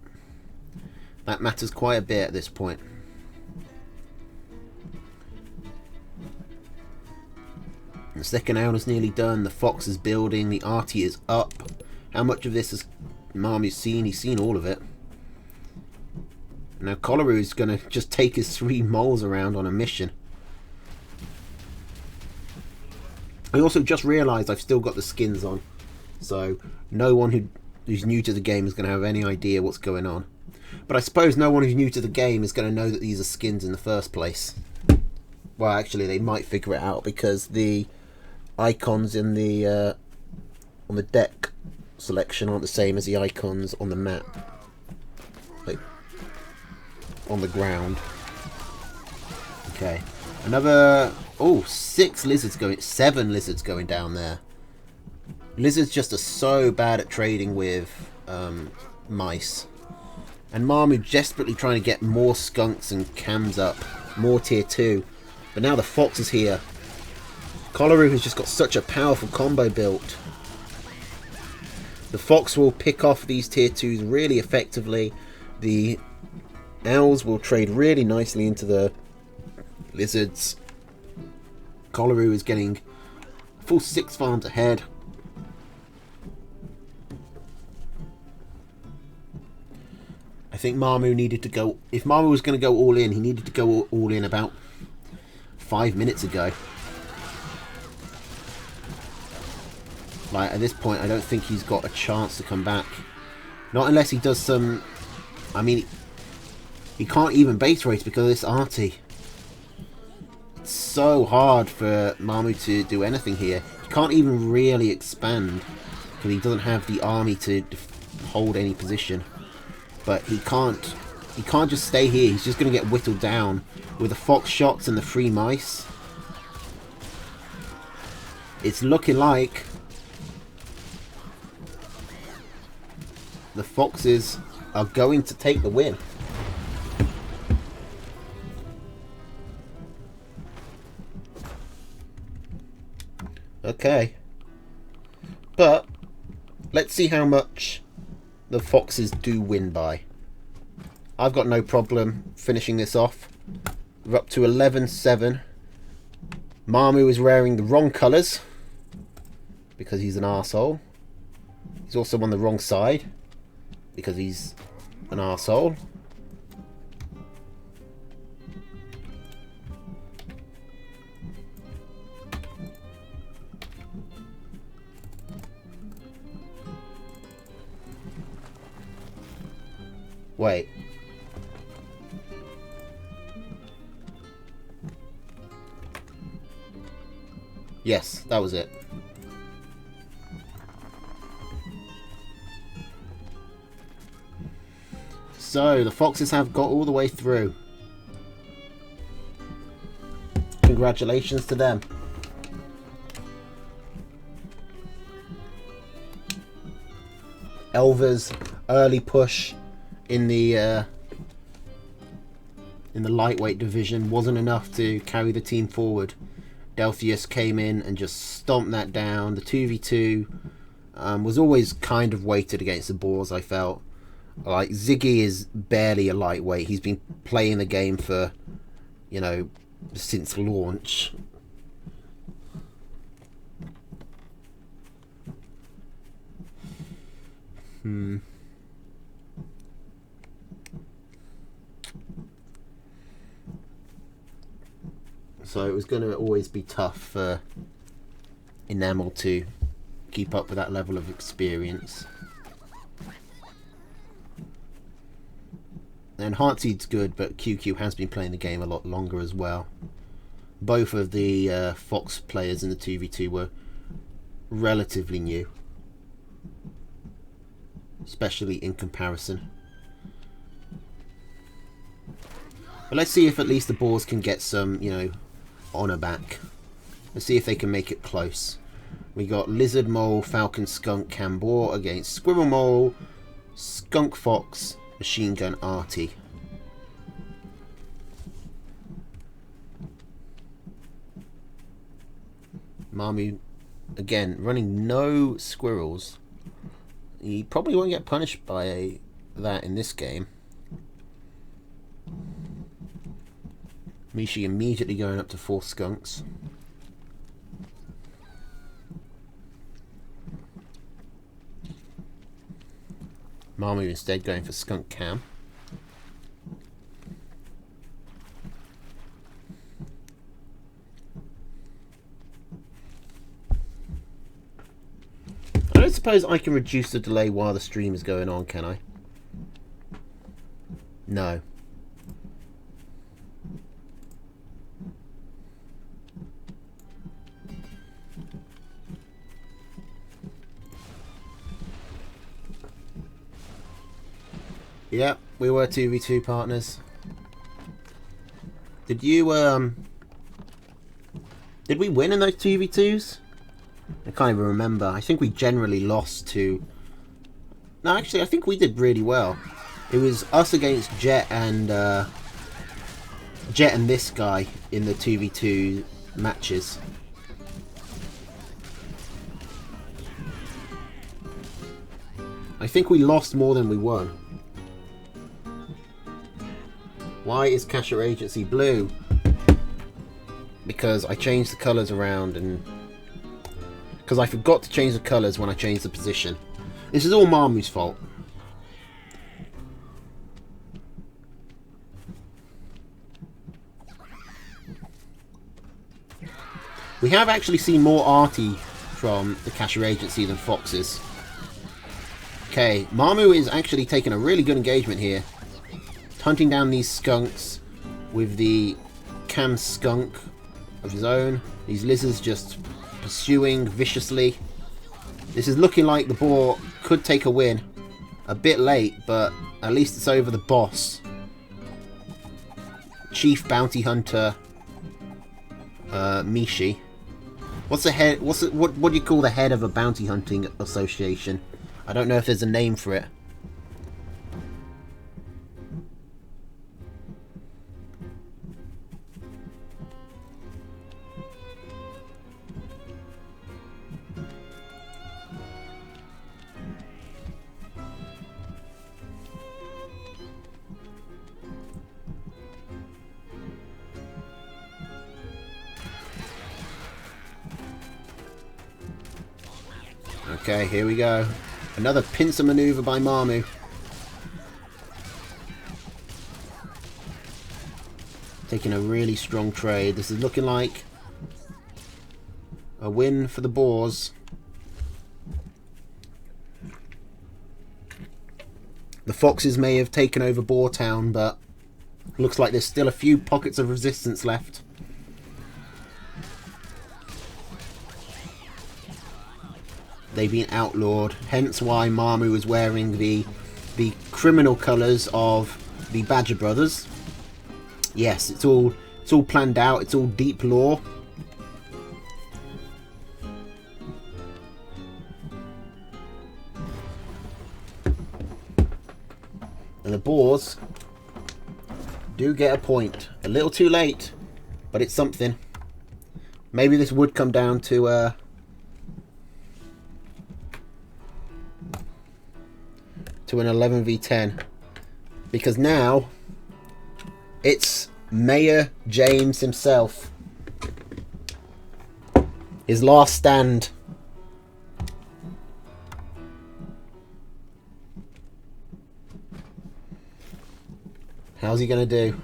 that matters quite a bit at this point. The second owl is nearly done. The fox is building. The arty is up. How much of this has Mamu seen? He's seen all of it. Now Kolaru is going to just take his 3 moles around on a mission. I also just realised I've still got the skins on. So no one who's new to the game is going to have any idea what's going on. But I suppose no one who's new to the game is going to know that these are skins in the first place. Well, actually, they might figure it out because the icons in the on the deck selection aren't the same as the icons on the map, like on the ground. Okay, another 7 lizards going down there. Lizards just are so bad at trading with mice, and Mamu desperately trying to get more skunks and cams up, more tier 2. But now the fox is here. Kolaru has just got such a powerful combo built. The fox will pick off these tier 2s really effectively. The owls will trade really nicely into the lizards. Kolaru is getting a full 6 farms ahead. I think Marmu needed to go... If Marmu was going to go all in, he needed to go all in about 5 minutes ago. Like, at this point, I don't think he's got a chance to come back. Not unless he does some... I mean, he can't even base race because of this arty. It's so hard for Marmu to do anything here. He can't even really expand because he doesn't have the army to hold any position. But he can't just stay here. He's just going to get whittled down with the fox shots and the free mice. It's looking like the foxes are going to take the win. Okay. But let's see how much the foxes do win by. I've got no problem finishing this off. We're up to 11-7. Marmu is wearing the wrong colours because he's an arsehole. He's also on the wrong side because he's an arsehole. Wait. Yes, that was it. So, the foxes have got all the way through. Congratulations to them. Elva's early push in the lightweight division wasn't enough to carry the team forward. Delphius came in and just stomped that down. The 2v2 was always kind of weighted against the Boars, I felt. Like, Ziggy is barely a lightweight. He's been playing the game for, you know, since launch. So it was going to always be tough for Enamel to keep up with that level of experience. And Heartseed's good, but QQ has been playing the game a lot longer as well. Both of the Fox players in the 2v2 were relatively new, especially in comparison. But let's see if at least the Boars can get some, you know, honour back. Let's see if they can make it close. We got Lizard Mole, Falcon Skunk, Cambor against Squirrel Mole, Skunk Fox, Machine Gun Arty. Marmu, again, running no squirrels. He probably won't get punished by that in this game. Mishi immediately going up to 4 skunks. Marmu instead going for Skunk Cam. I don't suppose I can reduce the delay while the stream is going on, can I? No. Yeah, we were 2v2 partners. Did you, did we win in those 2v2s? I can't even remember. I think we generally lost to... No, actually, I think we did really well. It was us against Jet and this guy in the 2v2 matches. I think we lost more than we won. Why is Casher Agency blue? Because I changed the colours around and... Because I forgot to change the colours when I changed the position. This is all Marmu's fault. We have actually seen more arty from the Cashier Agency than foxes. Okay, Mamu is actually taking a really good engagement here. Hunting down these skunks with the Cam skunk of his own. These lizards just pursuing viciously. This is looking like the boar could take a win. A bit late, but at least it's over the boss. Chief Bounty Hunter Mishi. What's the head? What do you call the head of a bounty hunting association? I don't know if there's a name for it. Okay, here we go. Another pincer maneuver by Mamu. Taking a really strong trade. This is looking like a win for the Boars. The Foxes may have taken over Boar Town, but looks like there's still a few pockets of resistance left. They've been outlawed, hence why Mamu is wearing the criminal colours of the Badger Brothers. Yes, it's all planned out. It's all deep lore. And the Boars do get a point. A little too late, but it's something. Maybe this would come down to an 11v10, because now it's Mayor James himself. His last stand. How's he gonna do?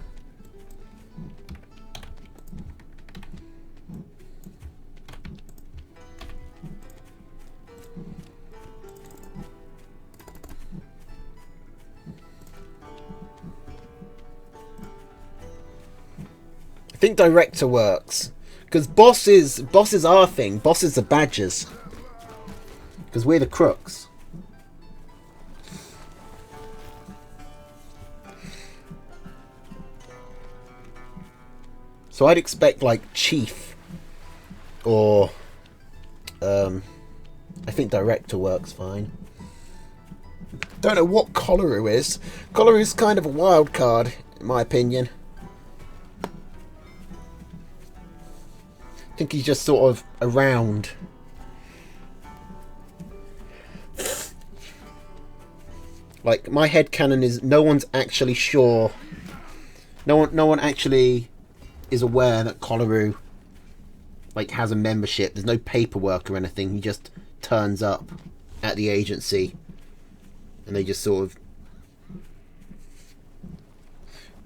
I think director works, because boss is our thing. Bosses are badgers, because we're the crooks. So I'd expect like chief, or I think director works fine. Don't know what Colaru is. Colaru is kind of a wild card in my opinion. I think he's just sort of around. Like, my headcanon is no one's actually sure. No one actually is aware that Colaru like has a membership. There's no paperwork or anything. He just turns up at the agency and they just sort of,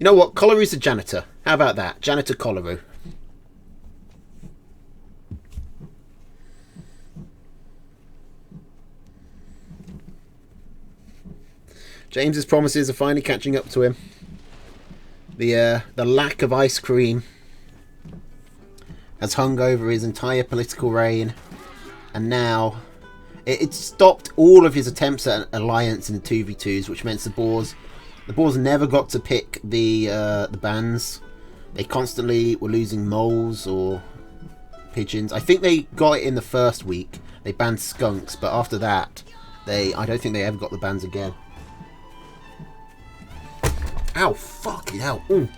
you know what, Colaru's a janitor. How about that? Janitor Colaru. James's promises are finally catching up to him. The lack of ice cream has hung over his entire political reign, and now it stopped all of his attempts at alliance in the 2v2s, which meant the Boars never got to pick the bans. They constantly were losing moles or pigeons. I think they got it in the first week. They banned skunks, but after that, I don't think they ever got the bans again. Ow, fucking hell. Ooh.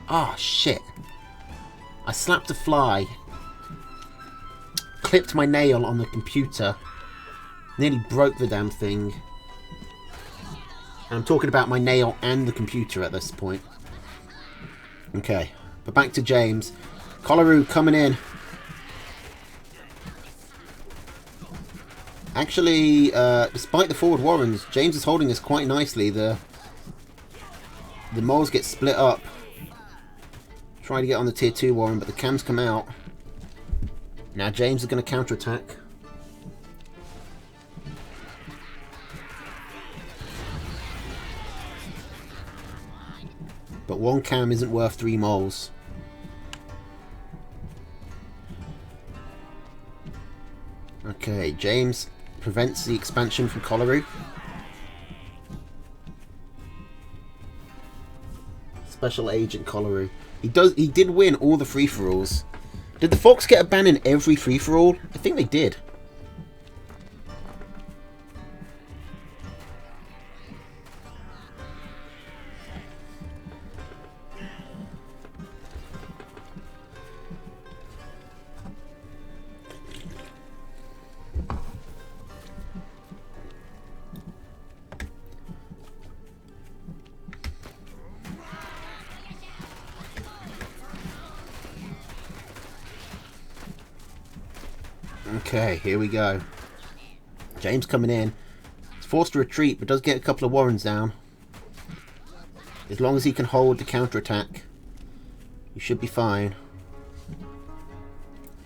Ah, shit. I slapped a fly. Clipped my nail on the computer. Nearly broke the damn thing. And I'm talking about my nail and the computer at this point. Okay, but back to James. Colaru coming in. Actually, despite the forward warrens, James is holding us quite nicely. The moles get split up. Trying to get on the tier 2 warren, but the cams come out. Now James is going to counter-attack. But one cam isn't worth 3 moles. Okay, James prevents the expansion from Coloru. Special Agent Coloru. He did win all the free-for-alls. Did the Fox get a ban in every free-for-all? I think they did. Okay, here we go. James coming in. He's forced to retreat, but does get a couple of Warrens down. As long as he can hold the counter-attack, he should be fine.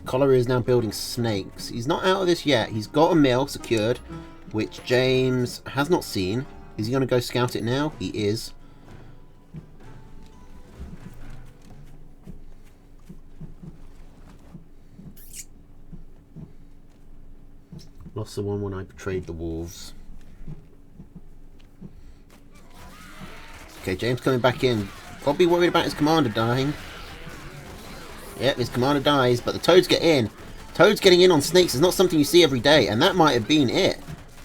Coloru is now building snakes. He's not out of this yet. He's got a mill secured, which James has not seen. Is he going to go scout it now? He is. Lost the one when I betrayed the wolves. Okay, James coming back in. Got to be worried about his commander dying. Yep, his commander dies, but the toads get in. Toads getting in on snakes is not something you see every day, and that might have been it.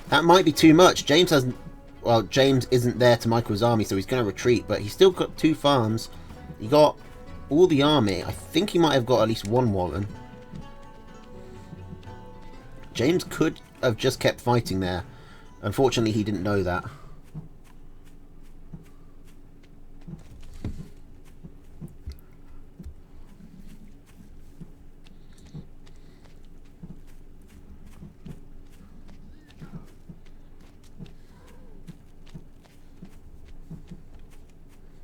That might be too much. James hasn't... Well, James isn't there to micro his army, so he's going to retreat, but he's still got 2 farms. He got all the army. I think he might have got at least 1 Warren. James could have just kept fighting there. Unfortunately, he didn't know that.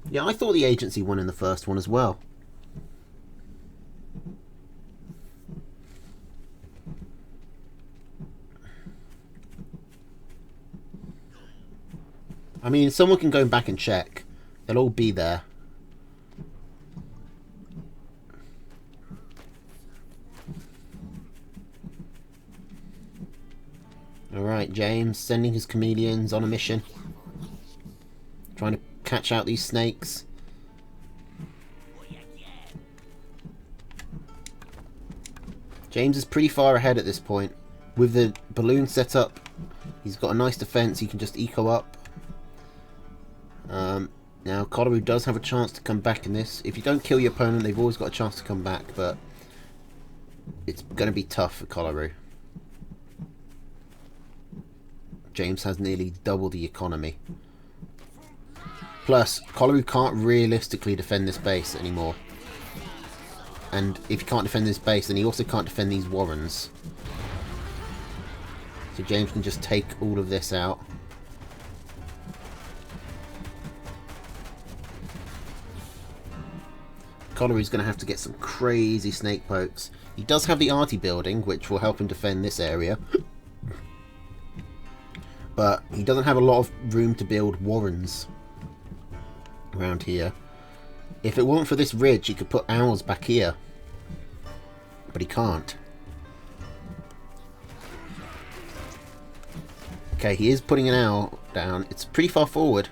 Yeah, I thought the agency won in the first one as well. I mean, someone can go back and check. They'll all be there. Alright, James sending his chameleons on a mission. Trying to catch out these snakes. James is pretty far ahead at this point. With the balloon set up, he's got a nice defense. He can just eco up. Now, Coloru does have a chance to come back in this. If you don't kill your opponent, they've always got a chance to come back, but it's going to be tough for Coloru. James has nearly double the economy. Plus, Coloru can't realistically defend this base anymore. And if he can't defend this base, then he also can't defend these Warrens. So James can just take all of this out. Coloru's going to have to get some crazy snake pokes. He does have the arty building, which will help him defend this area. But he doesn't have a lot of room to build Warrens around here. If it weren't for this ridge, he could put owls back here. But he can't. Okay, he is putting an owl down. It's pretty far forward,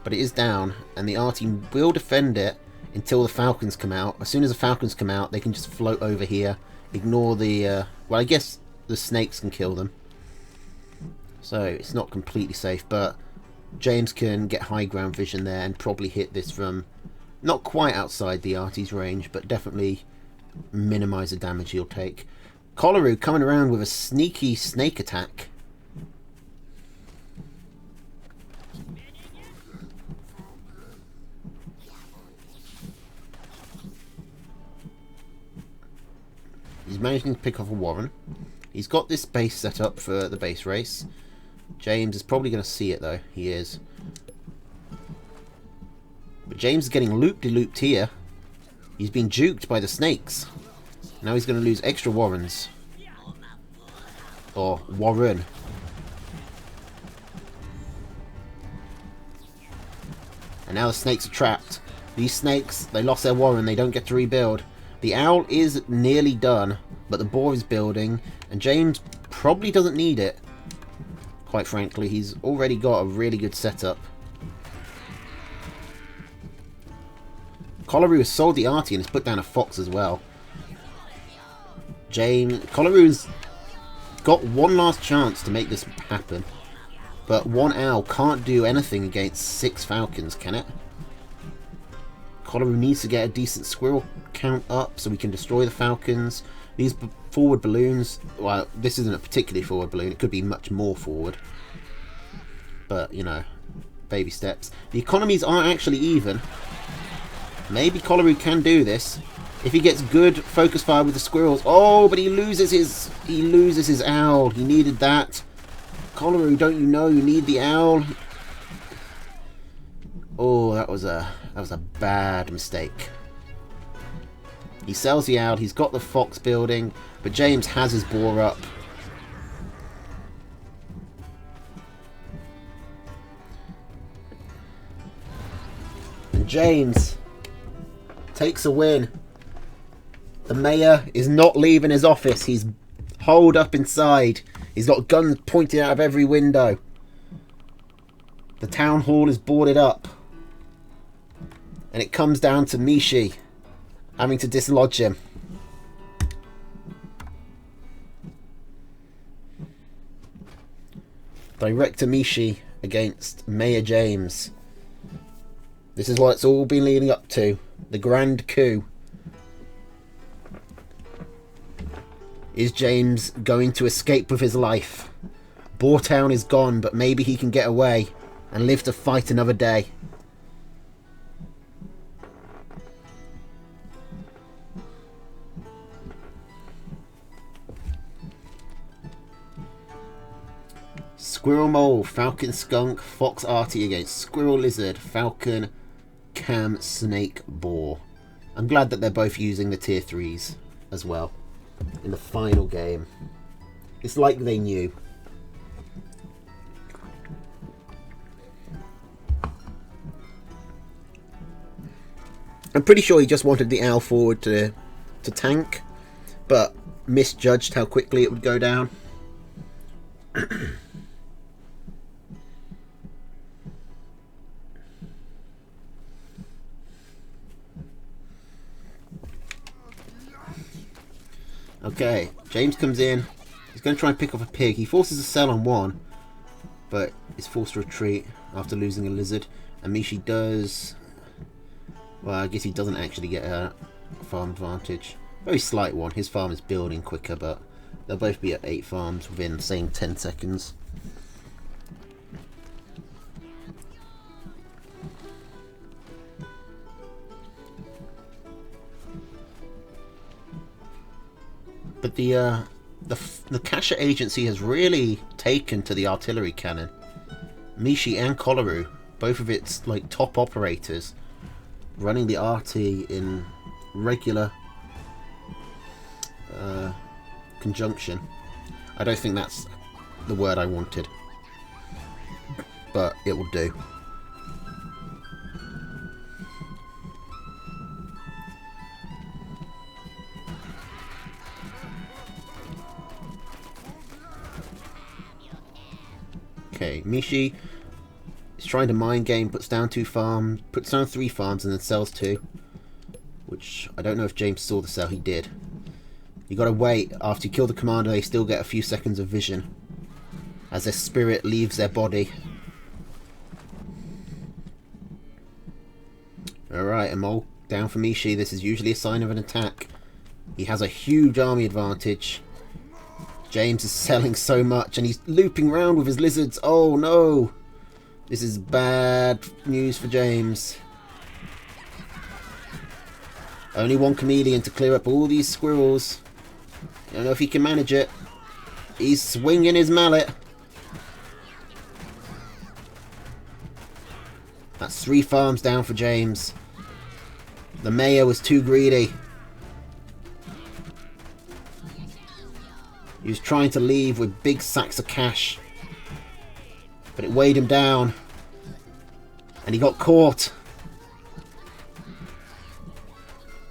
but it is down. And the arty will defend it until the falcons come out. As soon as the falcons come out, they can just float over here. Ignore the... well, I guess the snakes can kill them. So it's not completely safe, but James can get high ground vision there and probably hit this from not quite outside the arty's range, but definitely minimize the damage he'll take. Coloru coming around with a sneaky snake attack. He's managing to pick off a Warren. He's got this base set up for the base race. James is probably going to see it though. He is. But James is getting loop-de-looped here. He's been juked by the snakes. Now he's going to lose extra Warrens. Or Warren. And now the snakes are trapped. These snakes, they lost their Warren. They don't get to rebuild. The owl is nearly done, but the boar is building. And James probably doesn't need it. Quite frankly, he's already got a really good setup. Colaru has sold the Artie and has put down a fox as well. Colaru's got one last chance to make this happen. But one owl can't do anything against 6 falcons, can it? Colaru needs to get a decent squirrel count up so we can destroy the falcons. These forward balloons, well, this isn't a particularly forward balloon. It could be much more forward. But, you know, baby steps. The economies aren't actually even. Maybe Colaru can do this. If he gets good focus fire with the squirrels. Oh, but he loses his owl. He needed that. Colaru, don't you know you need the owl? Oh, that was a bad mistake. He sells the owl. He's got the fox building, but James has his boar up. And James takes a win. The mayor is not leaving his office. He's holed up inside. He's got guns pointed out of every window. The town hall is boarded up. And it comes down to Mishi having to dislodge him. Director Mishi against Mayor James. This is what it's all been leading up to. The grand coup. Is James going to escape with his life? Boartown is gone, but maybe he can get away and live to fight another day. Squirrel Mole, Falcon Skunk, Fox Artie against Squirrel Lizard, Falcon, Cam, Snake, Boar. I'm glad that they're both using the tier 3s as well in the final game. It's like they knew. I'm pretty sure he just wanted the owl forward to tank, but misjudged how quickly it would go down. Okay, James comes in. He's going to try and pick off a pig. He forces a sell on one, but is forced to retreat after losing a lizard. And Mishi does... Well, I guess he doesn't actually get a farm advantage. Very slight one. His farm is building quicker, but they'll both be at 8 farms within the same 10 seconds. But the Kasha agency has really taken to the artillery cannon. Mishi and Colaru, both of its like top operators, running the RT in regular conjunction. I don't think that's the word I wanted, but it will do. Okay, Mishi is trying to mind game, puts down 3 farms, and then sells 2. Which, I don't know if James saw the sell, he did. You gotta wait, after you kill the commander they still get a few seconds of vision as their spirit leaves their body. Alright, a mole down for Mishi. This is usually a sign of an attack. He has a huge army advantage. James is selling so much and he's looping around with his lizards. Oh no! This is bad news for James. Only one chameleon to clear up all these squirrels. I don't know if he can manage it. He's swinging his mallet. That's 3 farms down for James. The mayor was too greedy. He was trying to leave with big sacks of cash, but it weighed him down, and he got caught.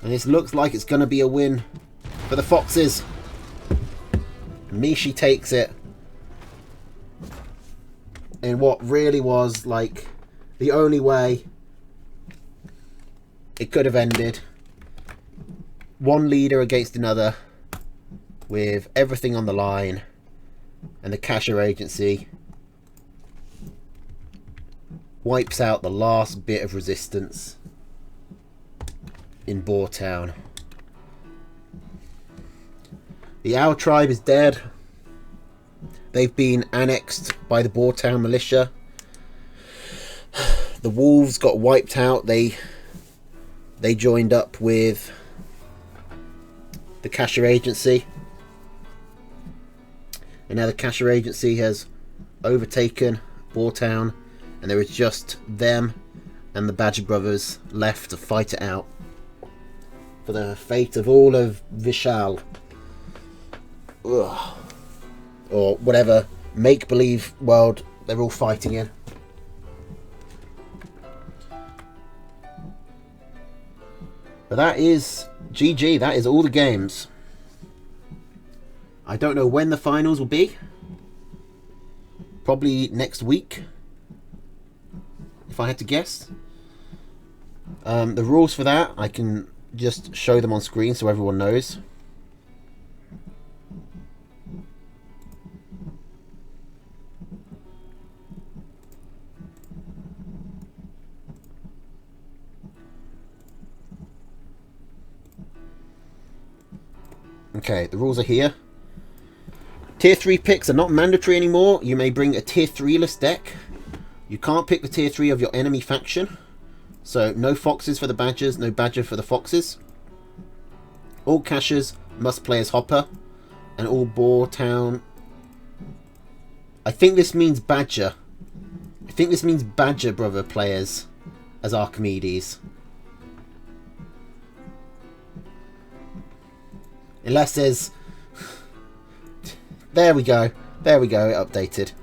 And this looks like it's going to be a win for the Foxes. Mishi takes it in what really was like the only way it could have ended. One leader against another with everything on the line, and the Casher Agency wipes out the last bit of resistance in Boar Town. The Owl Tribe is dead. They've been annexed by the Boar Town militia. The Wolves got wiped out. They joined up with the Casher Agency. And now the Casher Agency has overtaken Boar Town, and there is just them and the Badger Brothers left to fight it out for the fate of all of Vishal. Ugh. Or whatever make-believe world they're all fighting in. But that is GG. That is all the games. I don't know when the finals will be. Probably next week, if I had to guess. The rules for that, I can just show them on screen so everyone knows. Okay, the rules are here. Tier 3 picks are not mandatory anymore. You may bring a Tier 3-less deck. You can't pick the Tier 3 of your enemy faction. So, no Foxes for the Badgers, no Badger for the Foxes. All Cashers must play as Hopper. And all Boar Town... I think this means Badger. I think this means Badger Brother players as Archimedes. Unless there's... There we go. There we go. It updated.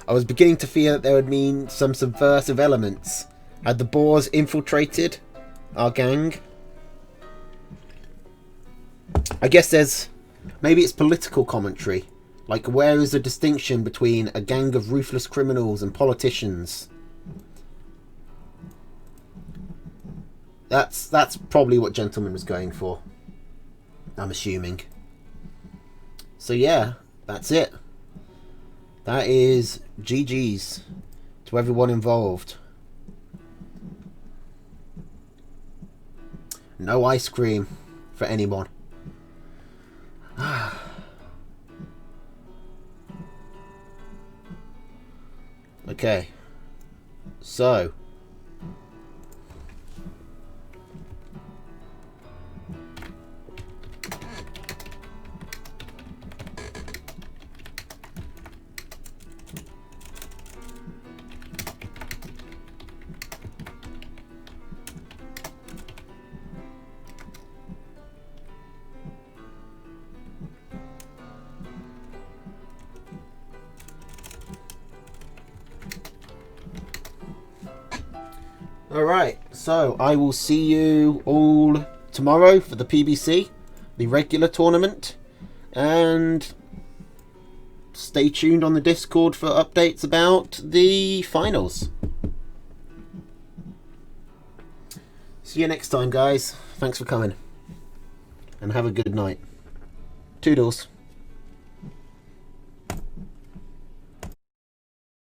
I was beginning to fear that there would mean some subversive elements. Had the Boars infiltrated our gang? I guess there's... Maybe it's political commentary. Like, where is the distinction between a gang of ruthless criminals and politicians? That's probably what Gentleman was going for. I'm assuming. So yeah, that's it. That is GG's to everyone involved. No ice cream for anyone. Okay. So... Alright, so I will see you all tomorrow for the PBC, the regular tournament, and stay tuned on the Discord for updates about the finals. See you next time, guys. Thanks for coming, and have a good night. Toodles.